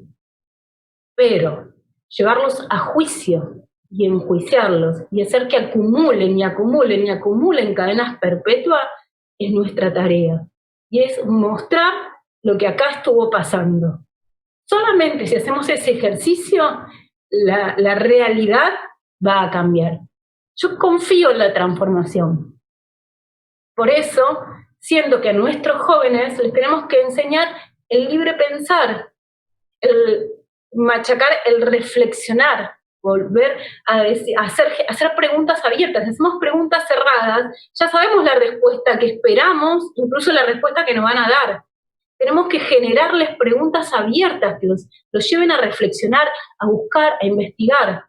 pero llevarlos a juicio y enjuiciarlos y hacer que acumulen y acumulen y acumulen cadenas perpetuas es nuestra tarea. Y es mostrar lo que acá estuvo pasando. Solamente si hacemos ese ejercicio, la realidad va a cambiar. Yo confío en la transformación. Por eso, siento que a nuestros jóvenes les tenemos que enseñar el libre pensar, el machacar, el reflexionar, volver a hacer preguntas abiertas. Si hacemos preguntas cerradas, ya sabemos la respuesta que esperamos, incluso la respuesta que nos van a dar. Tenemos que generarles preguntas abiertas que los lleven a reflexionar, a buscar, a investigar.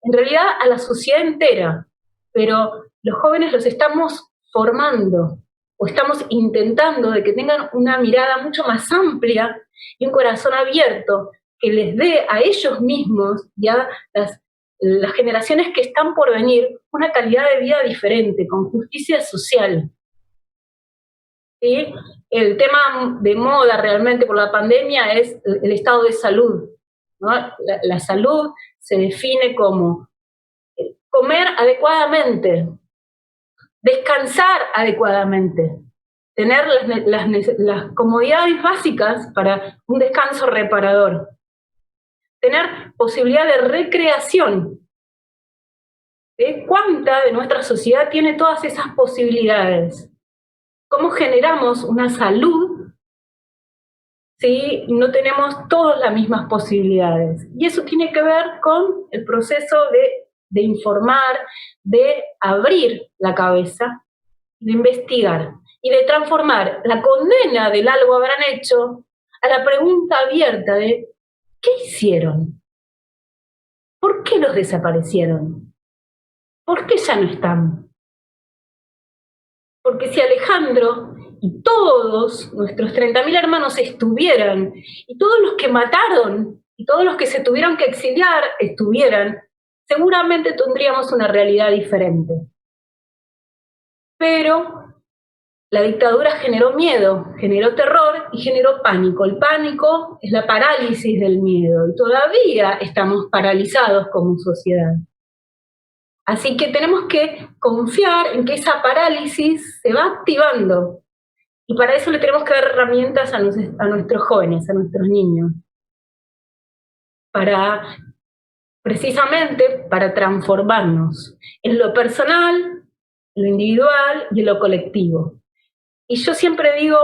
En realidad a la sociedad entera, pero los jóvenes los estamos formando, o estamos intentando de que tengan una mirada mucho más amplia y un corazón abierto, que les dé a ellos mismos y a las generaciones que están por venir una calidad de vida diferente, con justicia social. ¿Sí? El tema de moda realmente por la pandemia es el estado de salud, ¿no? La salud se define como comer adecuadamente, descansar adecuadamente, tener las comodidades básicas para un descanso reparador, tener posibilidad de recreación. ¿Sí? ¿Cuánta de nuestra sociedad tiene todas esas posibilidades? ¿Cómo generamos una salud si no tenemos todas las mismas posibilidades? Y eso tiene que ver con el proceso de informar, de abrir la cabeza, de investigar y de transformar la condena del algo habrán hecho a la pregunta abierta de ¿qué hicieron? ¿Por qué los desaparecieron? ¿Por qué ya no están? Porque si Alejandro y todos nuestros 30.000 hermanos estuvieran, y todos los que mataron, y todos los que se tuvieron que exiliar estuvieran, seguramente tendríamos una realidad diferente. Pero la dictadura generó miedo, generó terror y generó pánico. El pánico es la parálisis del miedo, y todavía estamos paralizados como sociedad. Así que tenemos que confiar en que esa parálisis se va activando, y para eso le tenemos que dar herramientas a nuestros jóvenes, a nuestros niños, precisamente para transformarnos en lo personal, en lo individual y en lo colectivo. Y yo siempre digo,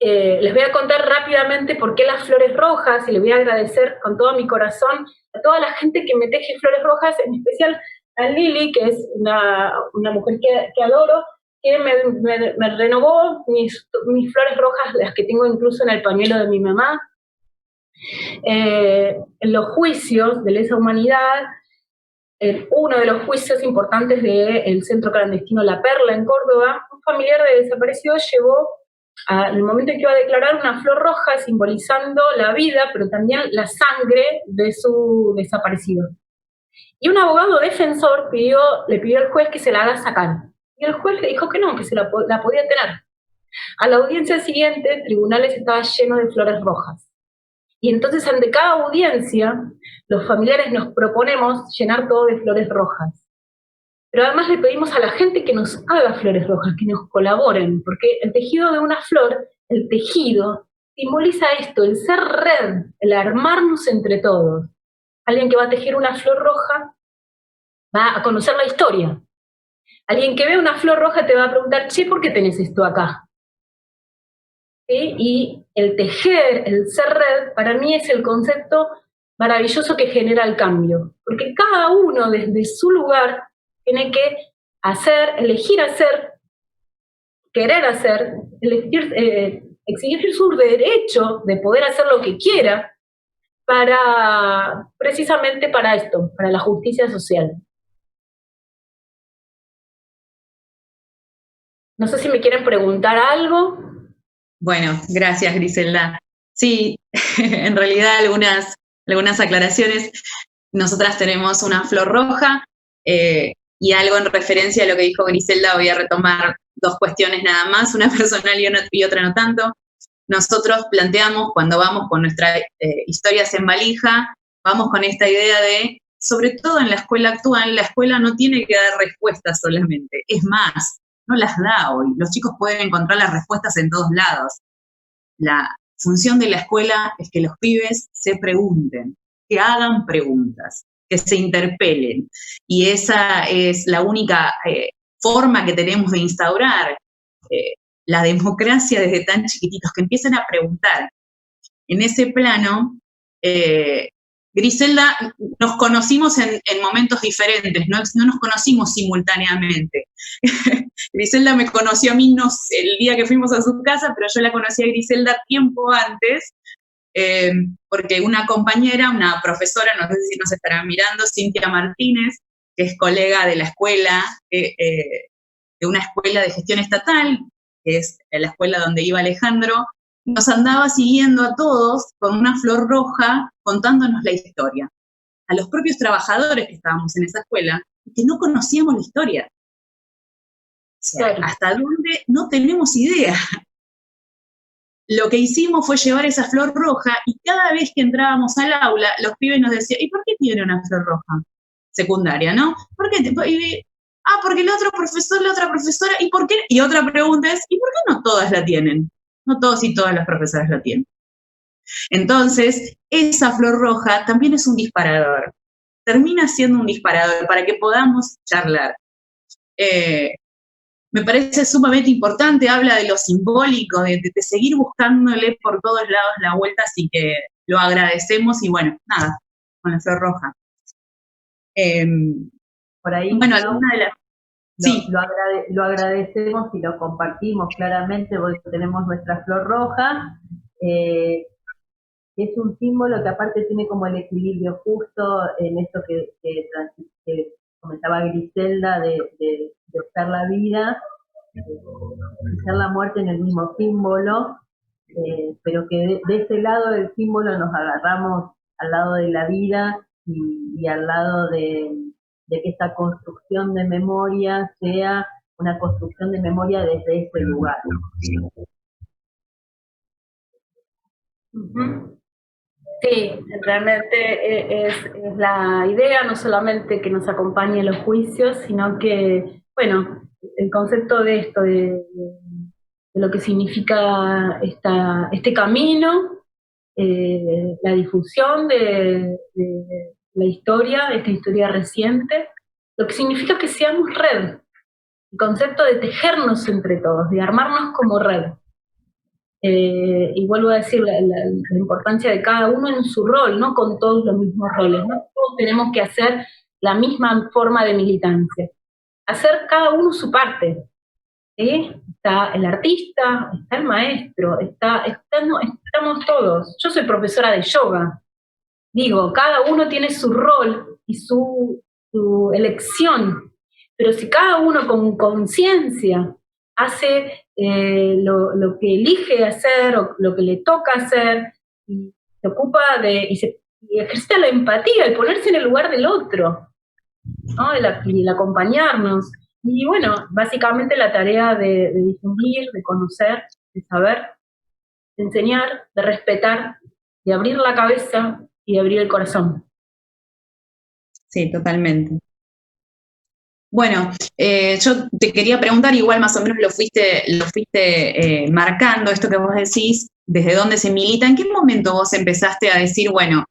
les voy a contar rápidamente por qué las flores rojas, y les voy a agradecer con todo mi corazón a toda la gente que me teje flores rojas, en especial a Lili, que es una mujer que adoro, que me renovó mis flores rojas, las que tengo incluso en el pañuelo de mi mamá. En los juicios de lesa humanidad, uno de los juicios importantes del centro clandestino La Perla en Córdoba, un familiar de desaparecido llevó al momento en que iba a declarar una flor roja simbolizando la vida, pero también la sangre de su desaparecido. Y un abogado defensor le pidió al juez que se la haga sacar. Y el juez le dijo que no, que se la podía tener. A la audiencia siguiente, Tribunales estaba lleno de flores rojas. Y entonces ante cada audiencia, los familiares nos proponemos llenar todo de flores rojas. Pero además le pedimos a la gente que nos haga flores rojas, que nos colaboren, porque el tejido de una flor, el tejido, simboliza esto, el ser red, el armarnos entre todos. Alguien que va a tejer una flor roja va a conocer la historia. Alguien que ve una flor roja te va a preguntar, che, ¿por qué tenés esto acá? ¿Sí? Y el tejer, el ser red, para mí es el concepto maravilloso que genera el cambio. Porque cada uno desde su lugar tiene que hacer, elegir hacer, querer hacer, exigir su derecho de poder hacer lo que quiera precisamente para esto, para la justicia social. No sé si me quieren preguntar algo. Bueno, gracias, Griselda. Sí, en realidad algunas aclaraciones. Nosotras tenemos una flor roja y algo en referencia a lo que dijo Griselda, voy a retomar dos cuestiones nada más, una personal y otra no tanto. Nosotros planteamos, cuando vamos con nuestras historias en valija, vamos con esta idea de, sobre todo en la escuela actual, la escuela no tiene que dar respuestas solamente, es más, no las da hoy. Los chicos pueden encontrar las respuestas en todos lados. La función de la escuela es que los pibes se pregunten, que hagan preguntas, que se interpelen. Y esa es la única forma que tenemos de instaurar la democracia desde tan chiquititos, que empiecen a preguntar. En ese plano, Griselda, nos conocimos en momentos diferentes, no nos conocimos simultáneamente. Griselda me conoció a mí el día que fuimos a su casa, pero yo la conocí a Griselda tiempo antes, porque una compañera, una profesora, no sé si nos estarán mirando, Cintia Martínez, que es colega de la escuela, de una escuela de gestión estatal, que es la escuela donde iba Alejandro, nos andaba siguiendo a todos con una flor roja contándonos la historia. A los propios trabajadores que estábamos en esa escuela, que no conocíamos la historia. O sea, claro, hasta dónde no tenemos idea. Lo que hicimos fue llevar esa flor roja y cada vez que entrábamos al aula, los pibes nos decían, ¿y por qué tiene una flor roja? Secundaria, ¿no? ¿Por qué? Porque el otro profesor, la otra profesora, ¿y por qué? Y otra pregunta es, ¿y por qué no todas la tienen? No todos y todas las profesoras la tienen. Entonces, esa flor roja también es un disparador. Termina siendo un disparador para que podamos charlar. Me parece sumamente importante, habla de lo simbólico, de seguir buscándole por todos lados la vuelta, así que lo agradecemos y bueno, nada, con la flor roja. Por ahí, bueno, ¿no? alguna de las... Sí. Lo agradecemos y lo compartimos claramente, porque tenemos nuestra flor roja, es un símbolo que aparte tiene como el equilibrio justo en esto que comentaba Griselda, de estar la vida, estar la muerte en el mismo símbolo, pero que de ese lado del símbolo nos agarramos al lado de la vida y al lado de que esta construcción de memoria sea una construcción de memoria desde ese lugar. Sí, realmente es la idea, no solamente que nos acompañe en los juicios, sino que, bueno, el concepto de esto, de lo que significa este camino, la difusión de la historia, esta historia reciente, lo que significa que seamos red, el concepto de tejernos entre todos, de armarnos como red. Y vuelvo a decir la importancia de cada uno en su rol, no con todos los mismos roles, no todos tenemos que hacer la misma forma de militancia, hacer cada uno su parte, ¿sí? está el artista, está el maestro, estamos todos. Yo soy profesora de yoga. Digo, cada uno tiene su rol y su elección, pero si cada uno con conciencia hace lo que elige hacer o lo que le toca hacer, y se ocupa y ejercita la empatía, el ponerse en el lugar del otro, ¿no? El acompañarnos. Y bueno, básicamente la tarea de difundir, de conocer, de saber, de enseñar, de respetar, de abrir la cabeza y de abrir el corazón. Sí, totalmente. Bueno, yo te quería preguntar, igual más o menos lo fuiste marcando, esto que vos decís, desde dónde se milita, ¿en qué momento vos empezaste a decir, bueno,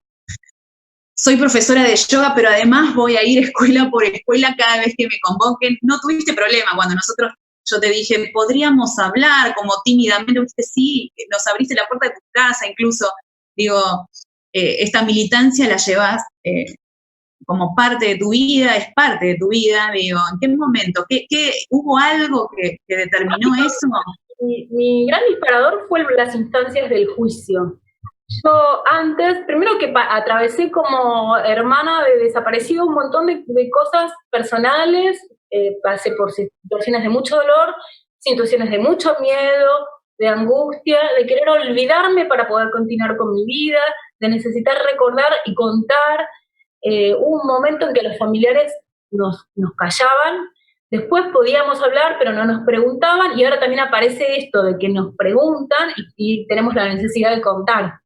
soy profesora de yoga, pero además voy a ir escuela por escuela cada vez que me convoquen? No tuviste problema cuando yo te dije, podríamos hablar como tímidamente, viste, sí, nos abriste la puerta de tu casa, incluso, digo, esta militancia la llevas como parte de tu vida, es parte de tu vida, digo, ¿en qué momento? ¿Hubo algo que determinó eso? Mi gran disparador fue las instancias del juicio. Yo antes, primero que atravesé como hermana de desaparecido un montón de cosas personales, pasé por situaciones de mucho dolor, situaciones de mucho miedo, de angustia, de querer olvidarme para poder continuar con mi vida, de necesitar recordar y contar. Hubo un momento en que los familiares nos callaban, después podíamos hablar, pero no nos preguntaban, y ahora también aparece esto de que nos preguntan y tenemos la necesidad de contar.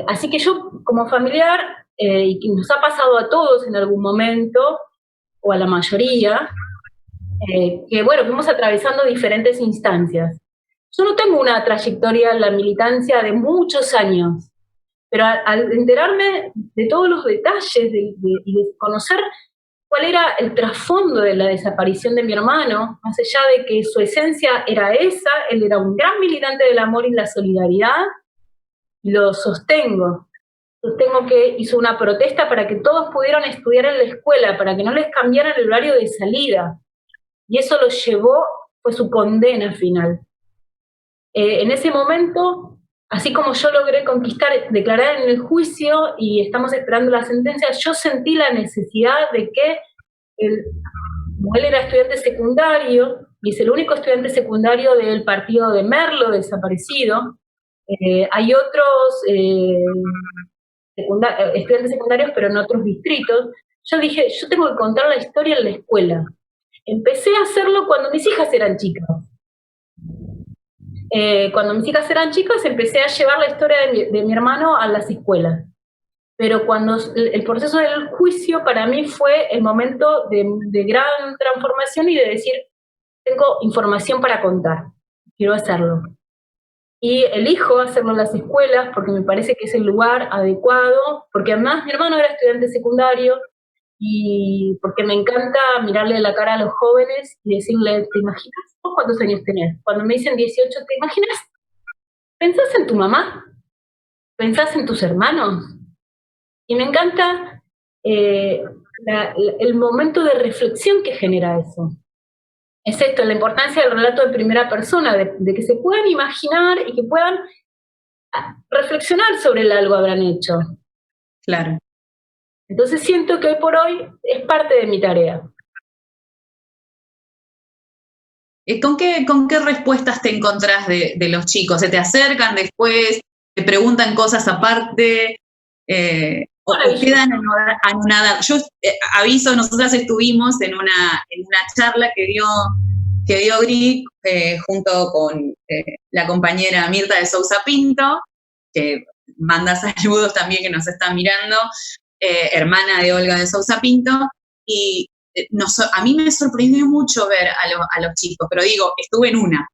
Así que yo, como familiar, y que nos ha pasado a todos en algún momento, o a la mayoría, que bueno, fuimos atravesando diferentes instancias. Yo no tengo una trayectoria en la militancia de muchos años, pero al enterarme de todos los detalles y de conocer cuál era el trasfondo de la desaparición de mi hermano, más allá de que su esencia era esa, él era un gran militante del amor y la solidaridad, lo sostengo. Sostengo que hizo una protesta para que todos pudieran estudiar en la escuela, para que no les cambiaran el horario de salida. Y eso lo llevó, fue su condena final. En ese momento, así como yo logré declarar en el juicio y estamos esperando la sentencia, yo sentí la necesidad de que, como él era estudiante secundario, y es el único estudiante secundario del partido de Merlo desaparecido, hay otros estudiantes secundarios, pero en otros distritos. Yo dije, yo tengo que contar la historia en la escuela. Empecé a hacerlo cuando mis hijas eran chicas. Cuando mis hijas eran chicas, empecé a llevar la historia de mi hermano a las escuelas. Pero cuando el proceso del juicio para mí fue el momento de gran transformación y de decir, tengo información para contar, quiero hacerlo. Y elijo hacerlo en las escuelas porque me parece que es el lugar adecuado, porque además mi hermano era estudiante secundario y porque me encanta mirarle la cara a los jóvenes y decirle, ¿te imaginas? ¿Vos cuántos años tenés? Cuando me dicen 18, ¿te imaginas? ¿Pensás en tu mamá? ¿Pensás en tus hermanos? Y me encanta el momento de reflexión que genera eso. Es esto, la importancia del relato de primera persona, de que se puedan imaginar y que puedan reflexionar sobre el algo que habrán hecho. Claro. Entonces siento que hoy por hoy es parte de mi tarea. ¿Con qué respuestas te encontrás de los chicos? ¿Se te acercan después? ¿Te preguntan cosas aparte? ¿O quedan anonadados? Yo aviso, nosotras estuvimos en una charla que dio Gris junto con la compañera Mirta de Sousa Pinto, que manda saludos también, que nos está mirando, hermana de Olga de Sousa Pinto, y a mí me sorprendió mucho ver a los chicos, pero digo, estuve en una.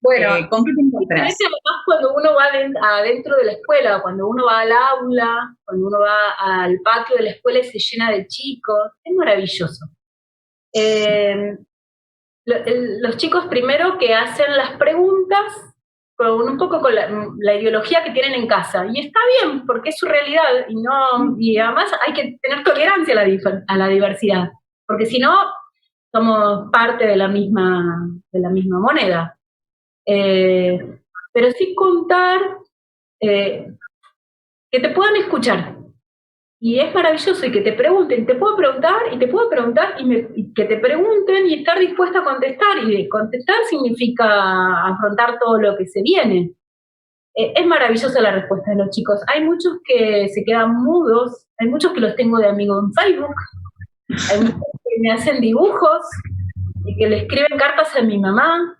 Bueno, ¿con qué te encontrás? Además, cuando uno va adentro de la escuela, cuando uno va al aula, cuando uno va al patio de la escuela y se llena de chicos, es maravilloso. Los chicos primero que hacen las preguntas un poco con la ideología que tienen en casa, y está bien, porque es su realidad, y además hay que tener tolerancia a la diversidad, porque si no, somos parte de la misma moneda. Pero sí contar, que te puedan escuchar. Y es maravilloso, y que te pregunten, te puedo preguntar, y te puedo preguntar, y que te pregunten, y estar dispuesta a contestar, y contestar significa afrontar todo lo que se viene. Es maravillosa la respuesta de los chicos. Hay muchos que se quedan mudos, hay muchos que los tengo de amigos en Facebook, hay muchos que me hacen dibujos, y que le escriben cartas a mi mamá.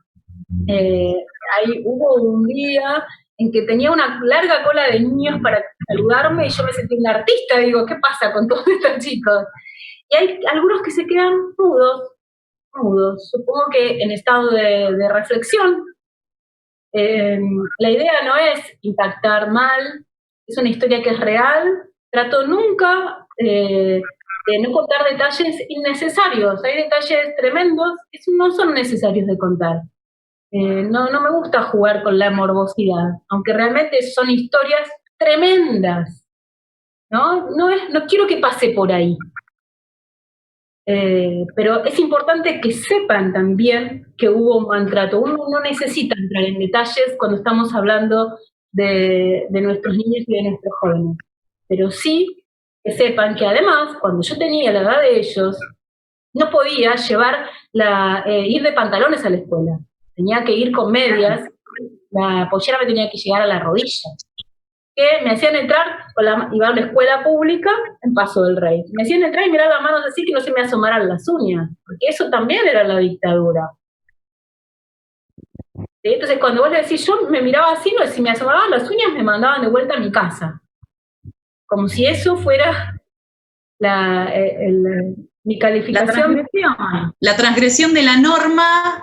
Hubo un día en que tenía una larga cola de niños para saludarme y yo me sentí una artista, digo, ¿qué pasa con todos estos chicos? Y hay algunos que se quedan mudos, supongo que en estado de reflexión. La idea no es impactar mal, es una historia que es real, trato nunca de no contar detalles innecesarios, hay detalles tremendos que no son necesarios de contar. No me gusta jugar con la morbosidad, aunque realmente son historias tremendas, ¿no? No quiero que pase por ahí. Pero es importante que sepan también que hubo un maltrato. Uno no necesita entrar en detalles cuando estamos hablando de nuestros niños y de nuestros jóvenes. Pero sí que sepan que además, cuando yo tenía la edad de ellos, no podía ir de pantalones a la escuela. Tenía que ir con medias, la pollera me tenía que llegar a la rodilla. Que me hacían entrar, iba a una escuela pública en Paso del Rey. Me hacían entrar y mirar las manos así que no se me asomaran las uñas, porque eso también era la dictadura. Entonces cuando vos le decís, yo me miraba así, no, si me asomaban las uñas me mandaban de vuelta a mi casa. Como si eso fuera mi calificación. La transgresión de la norma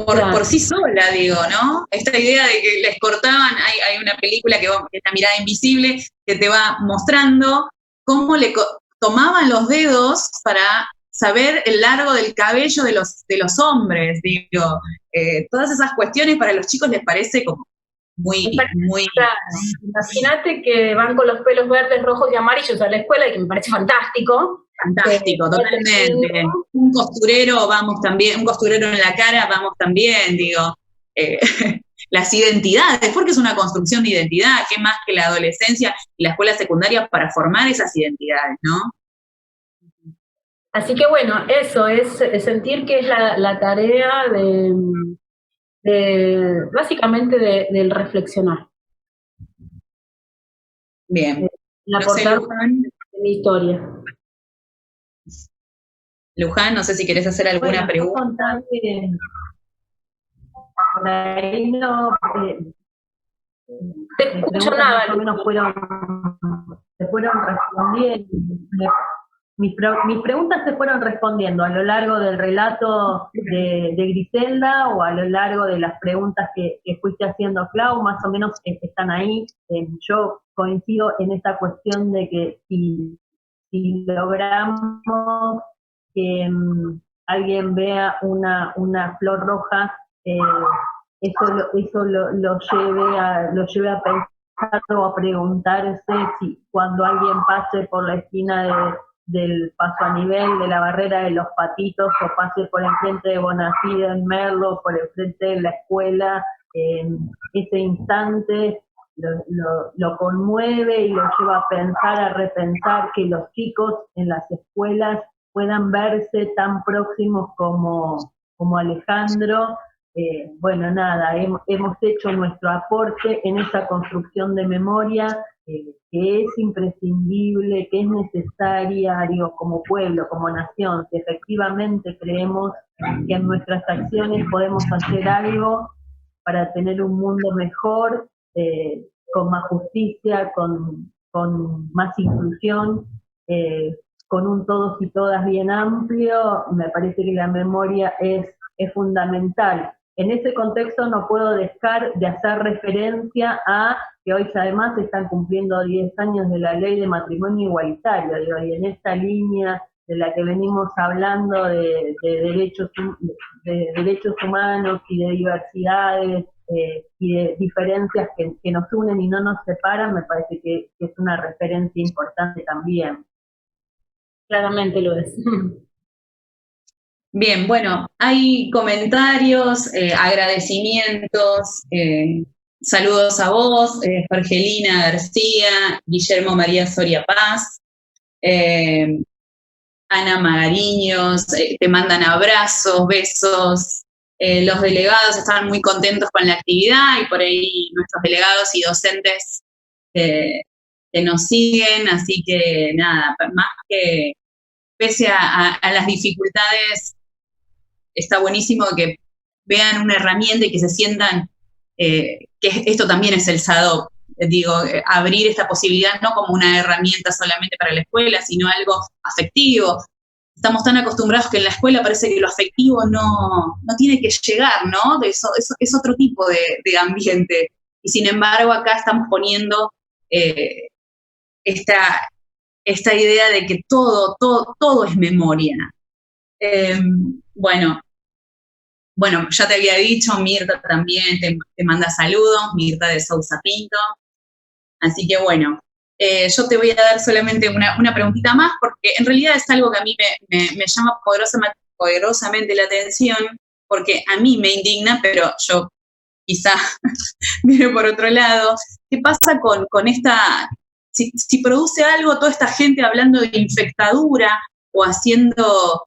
por sí sola, digo, ¿no? Esta idea de que les cortaban, hay una película que es La mirada invisible, que te va mostrando cómo le tomaban los dedos para saber el largo del cabello de los hombres, digo. Todas esas cuestiones para los chicos les parece como muy... Claro. Imagínate que van con los pelos verdes, rojos y amarillos a la escuela, y que me parece fantástico. Fantástico, totalmente. Un costurero en la cara, vamos también, digo. Las identidades, porque es una construcción de identidad, qué más que la adolescencia y la escuela secundaria para formar esas identidades, ¿no? Así que bueno, eso es sentir que es la tarea básicamente del reflexionar. Bien. Aportar en la historia. Luján, no sé si querés hacer alguna pregunta. Por ahí no, te escucho nada. Más o menos se fueron respondiendo. Mis preguntas se fueron respondiendo a lo largo del relato de Griselda, o a lo largo de las preguntas que fuiste haciendo, Clau, más o menos están ahí. Yo coincido en esta cuestión de que si logramos que alguien vea una flor roja, eso lo lleve a pensar o a preguntarse si cuando alguien pase por la esquina del paso a nivel, de la barrera de los Patitos, o pase por enfrente de Bonafide en Merlo, por enfrente de la escuela, ese instante lo conmueve y lo lleva a pensar, a repensar que los chicos en las escuelas puedan verse tan próximos como Alejandro. Bueno, nada, hemos hecho nuestro aporte en esa construcción de memoria que es imprescindible, que es necesaria, digo, como pueblo, como nación, que efectivamente creemos que en nuestras acciones podemos hacer algo para tener un mundo mejor, con más justicia, con más inclusión, con un todos y todas bien amplio. Me parece que la memoria es fundamental. En ese contexto no puedo dejar de hacer referencia a que hoy además se están cumpliendo 10 años de la ley de matrimonio igualitario, digo, y en esta línea de la que venimos hablando de derechos humanos y de diversidades y de diferencias que nos unen y no nos separan, me parece que es una referencia importante también. Claramente lo es. Bien, bueno, hay comentarios, agradecimientos, saludos a vos, Jorgelina García, Guillermo María Soria Paz, Ana Magariños, te mandan abrazos, besos. Los delegados están muy contentos con la actividad y por ahí nuestros delegados y docentes que nos siguen, así que nada, más que pese a las dificultades, está buenísimo que vean una herramienta y que se sientan que esto también es el SADOP. Digo, abrir esta posibilidad no como una herramienta solamente para la escuela, sino algo afectivo. Estamos tan acostumbrados que en la escuela parece que lo afectivo no tiene que llegar, ¿no? Eso es otro tipo de ambiente. Y sin embargo, acá estamos poniendo esta idea de que todo es memoria. Bueno, ya te había dicho, Mirta también te manda saludos, Mirta de Sousa Pinto. Así que bueno, yo te voy a dar solamente una preguntita más, porque en realidad es algo que a mí me llama poderosamente la atención, porque a mí me indigna, pero yo quizá mire por otro lado. ¿Qué pasa con esta, si produce algo toda esta gente hablando de infectadura o haciendo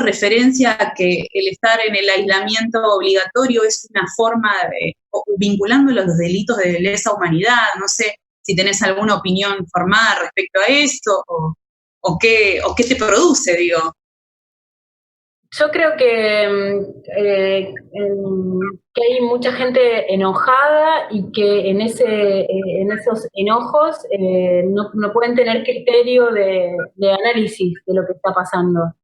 referencia a que el estar en el aislamiento obligatorio es una forma de, vinculándolo a los delitos de lesa humanidad? No sé si tenés alguna opinión formada respecto a esto o qué te produce, digo. Yo creo que hay mucha gente enojada y que en esos enojos no pueden tener criterio de análisis de lo que está pasando.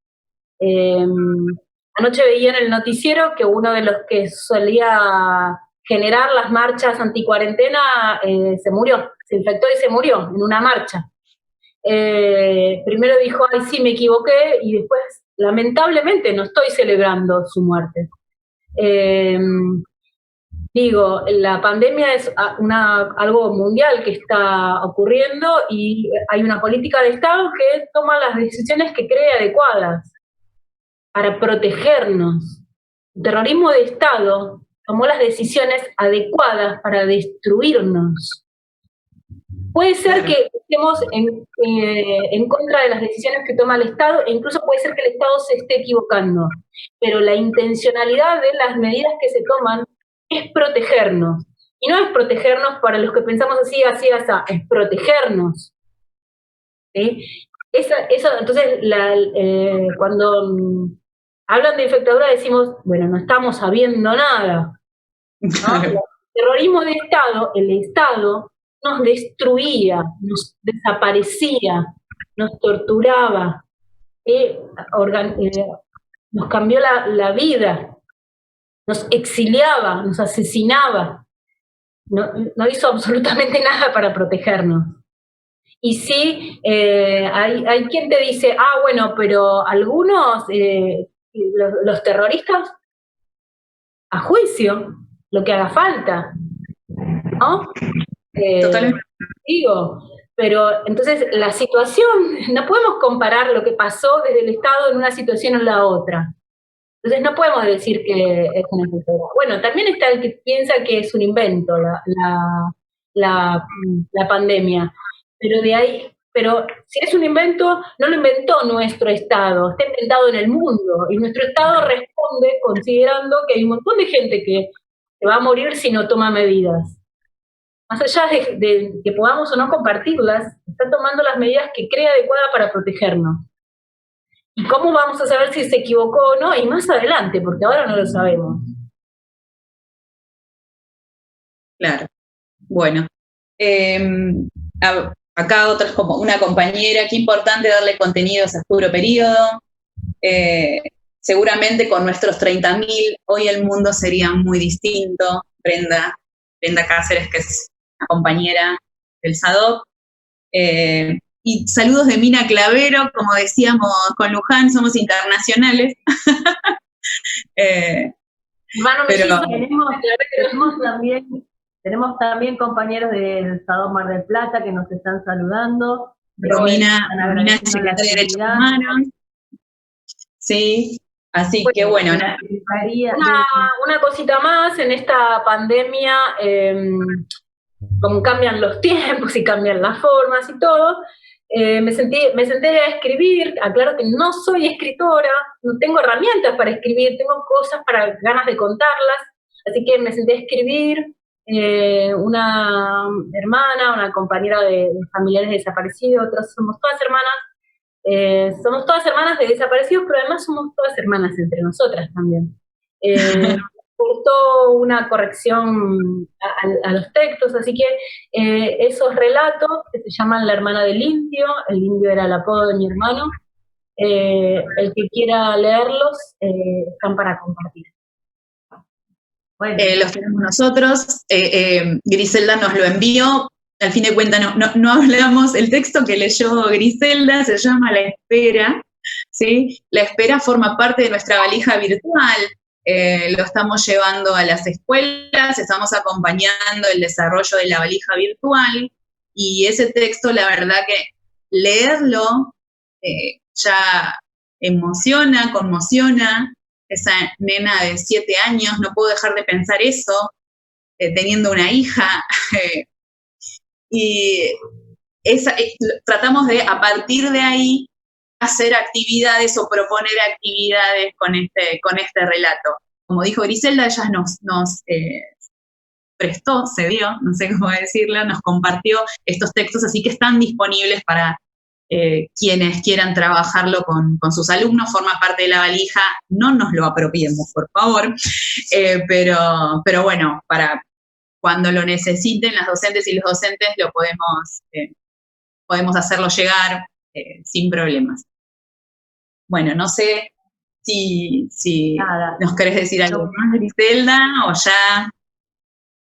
Anoche veía en el noticiero que uno de los que solía generar las marchas anticuarentena se infectó y se murió en una marcha. Primero dijo, ay, sí, me equivoqué, y después, lamentablemente, no estoy celebrando su muerte. Digo, la pandemia es algo mundial que está ocurriendo y hay una política de Estado que toma las decisiones que cree adecuadas para protegernos. El terrorismo de Estado tomó las decisiones adecuadas para destruirnos. Puede ser que estemos en contra de las decisiones que toma el Estado, e incluso puede ser que el Estado se esté equivocando, pero la intencionalidad de las medidas que se toman es protegernos. Y no es protegernos para los que pensamos así, es protegernos. ¿Sí? Entonces, cuando hablan de infectadura decimos, bueno, no estamos sabiendo nada, ¿no? El terrorismo de Estado, el Estado nos destruía, nos desaparecía, nos torturaba, nos cambió la vida, nos exiliaba, nos asesinaba, no hizo absolutamente nada para protegernos. Y sí, hay quien te dice, bueno, pero algunos, los terroristas, a juicio, lo que haga falta, ¿no? Totalmente. Digo, pero entonces la situación, no podemos comparar lo que pasó desde el Estado en una situación o en la otra. Entonces no podemos decir que es una infectadura. Bueno, también está el que piensa que es un invento la pandemia, pero si es un invento, no lo inventó nuestro Estado, está inventado en el mundo, y nuestro Estado responde considerando que hay un montón de gente que se va a morir si no toma medidas. Más allá de que podamos o no compartirlas, está tomando las medidas que cree adecuadas para protegernos. ¿Y cómo vamos a saber si se equivocó o no? Y más adelante, porque ahora no lo sabemos. Claro. Bueno. Acá como una compañera, qué importante darle contenidos a Oscuro Periodo. Seguramente con nuestros 30.000, hoy el mundo sería muy distinto. Brenda Cáceres, que es una compañera del SADOP. Y saludos de Mina Clavero, como decíamos con Luján, somos internacionales. Tenemos también compañeros del SADOP Mar del Plata que nos están saludando. Romina, secretaria de Derechos Humanos. Sí, Así que bueno, una cosita más, en esta pandemia, como cambian los tiempos y cambian las formas y todo, me senté a escribir. Aclaro que no soy escritora, no tengo herramientas para escribir, tengo cosas para ganas de contarlas, así que me senté a escribir. Una hermana, una compañera de familiares desaparecidos, otras somos todas hermanas de desaparecidos, pero además somos todas hermanas entre nosotras también. Justo una corrección a los textos, así que esos relatos que se llaman La hermana del indio, el indio era el apodo de mi hermano, el que quiera leerlos, están para compartir. Bueno, los tenemos nosotros, Griselda nos lo envió, al fin de cuentas no hablamos, el texto que leyó Griselda se llama La Espera, ¿sí? La Espera forma parte de nuestra valija virtual, lo estamos llevando a las escuelas, estamos acompañando el desarrollo de la valija virtual, y ese texto, la verdad que leerlo ya emociona, conmociona. Esa nena de 7 años, no puedo dejar de pensar eso, teniendo una hija, y tratamos de, a partir de ahí, hacer actividades o proponer actividades con este relato. Como dijo Griselda, ella nos prestó, cedió, no sé cómo decirlo, nos compartió estos textos, así que están disponibles para quienes quieran trabajarlo con sus alumnos. Forma parte de la valija, no nos lo apropiemos, por favor, pero bueno, para cuando lo necesiten las docentes y los docentes lo podemos hacerlo llegar sin problemas. Bueno, no sé si nos querés decir algo más, Griselda, o ya...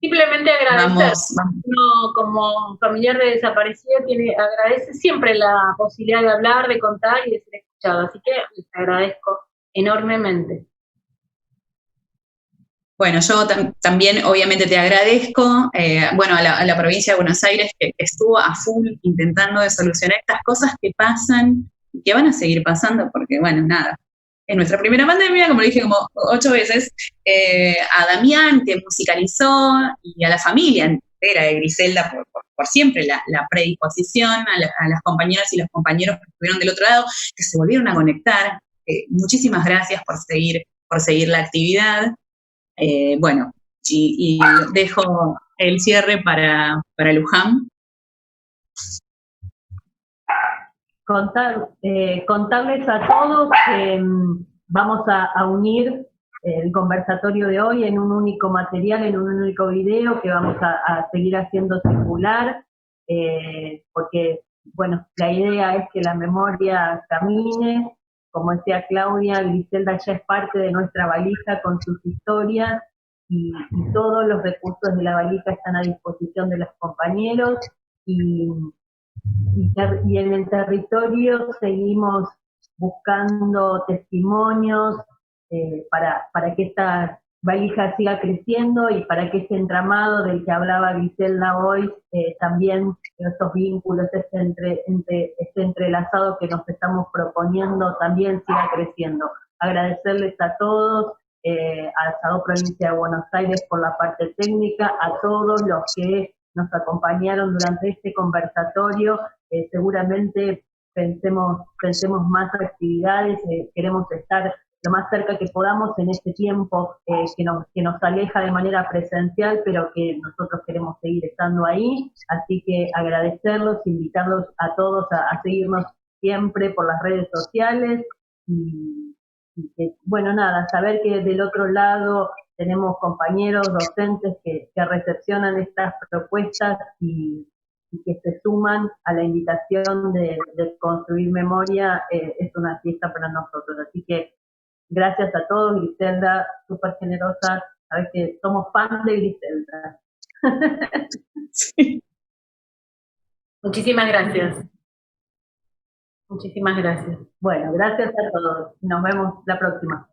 Simplemente agradecer. Vamos. Uno como familiar de desaparecido agradece siempre la posibilidad de hablar, de contar y de ser escuchado. Así que les agradezco enormemente. Bueno, yo también obviamente te agradezco, a la provincia de Buenos Aires que estuvo a full intentando de solucionar estas cosas que pasan y que van a seguir pasando porque, bueno, nada. En nuestra primera pandemia, como dije como 8 veces, a Damián, que musicalizó, y a la familia entera de Griselda por siempre la predisposición, a las compañeras y los compañeros que estuvieron del otro lado, que se volvieron a conectar. Muchísimas gracias por seguir la actividad. Bueno, y dejo el cierre para Luján. Contarles a todos que vamos a unir el conversatorio de hoy en un único material, en un único video que vamos a seguir haciendo circular, porque, bueno, la idea es que la memoria camine. Como decía Claudia, Griselda ya es parte de nuestra valija con sus historias y todos los recursos de la valija están a disposición de los compañeros y en el territorio seguimos buscando testimonios para que esta valija siga creciendo y para que este entramado del que hablaba Griselda hoy, también estos vínculos, este entrelazado que nos estamos proponiendo también siga creciendo. Agradecerles a todos, a SADO Provincia de Buenos Aires por la parte técnica, a todos los que nos acompañaron durante este conversatorio. Seguramente pensemos más actividades, queremos estar lo más cerca que podamos en este tiempo que nos aleja de manera presencial, pero que nosotros queremos seguir estando ahí. Así que agradecerlos, invitarlos a todos a seguirnos siempre por las redes sociales y bueno, nada, saber que del otro lado tenemos compañeros docentes que recepcionan estas propuestas y que se suman a la invitación de construir memoria. Es una fiesta para nosotros. Así que gracias a todos, Griselda, súper generosa, sabes que somos fans de Griselda. Sí. Muchísimas gracias. Muchísimas gracias. Bueno, gracias a todos. Nos vemos la próxima.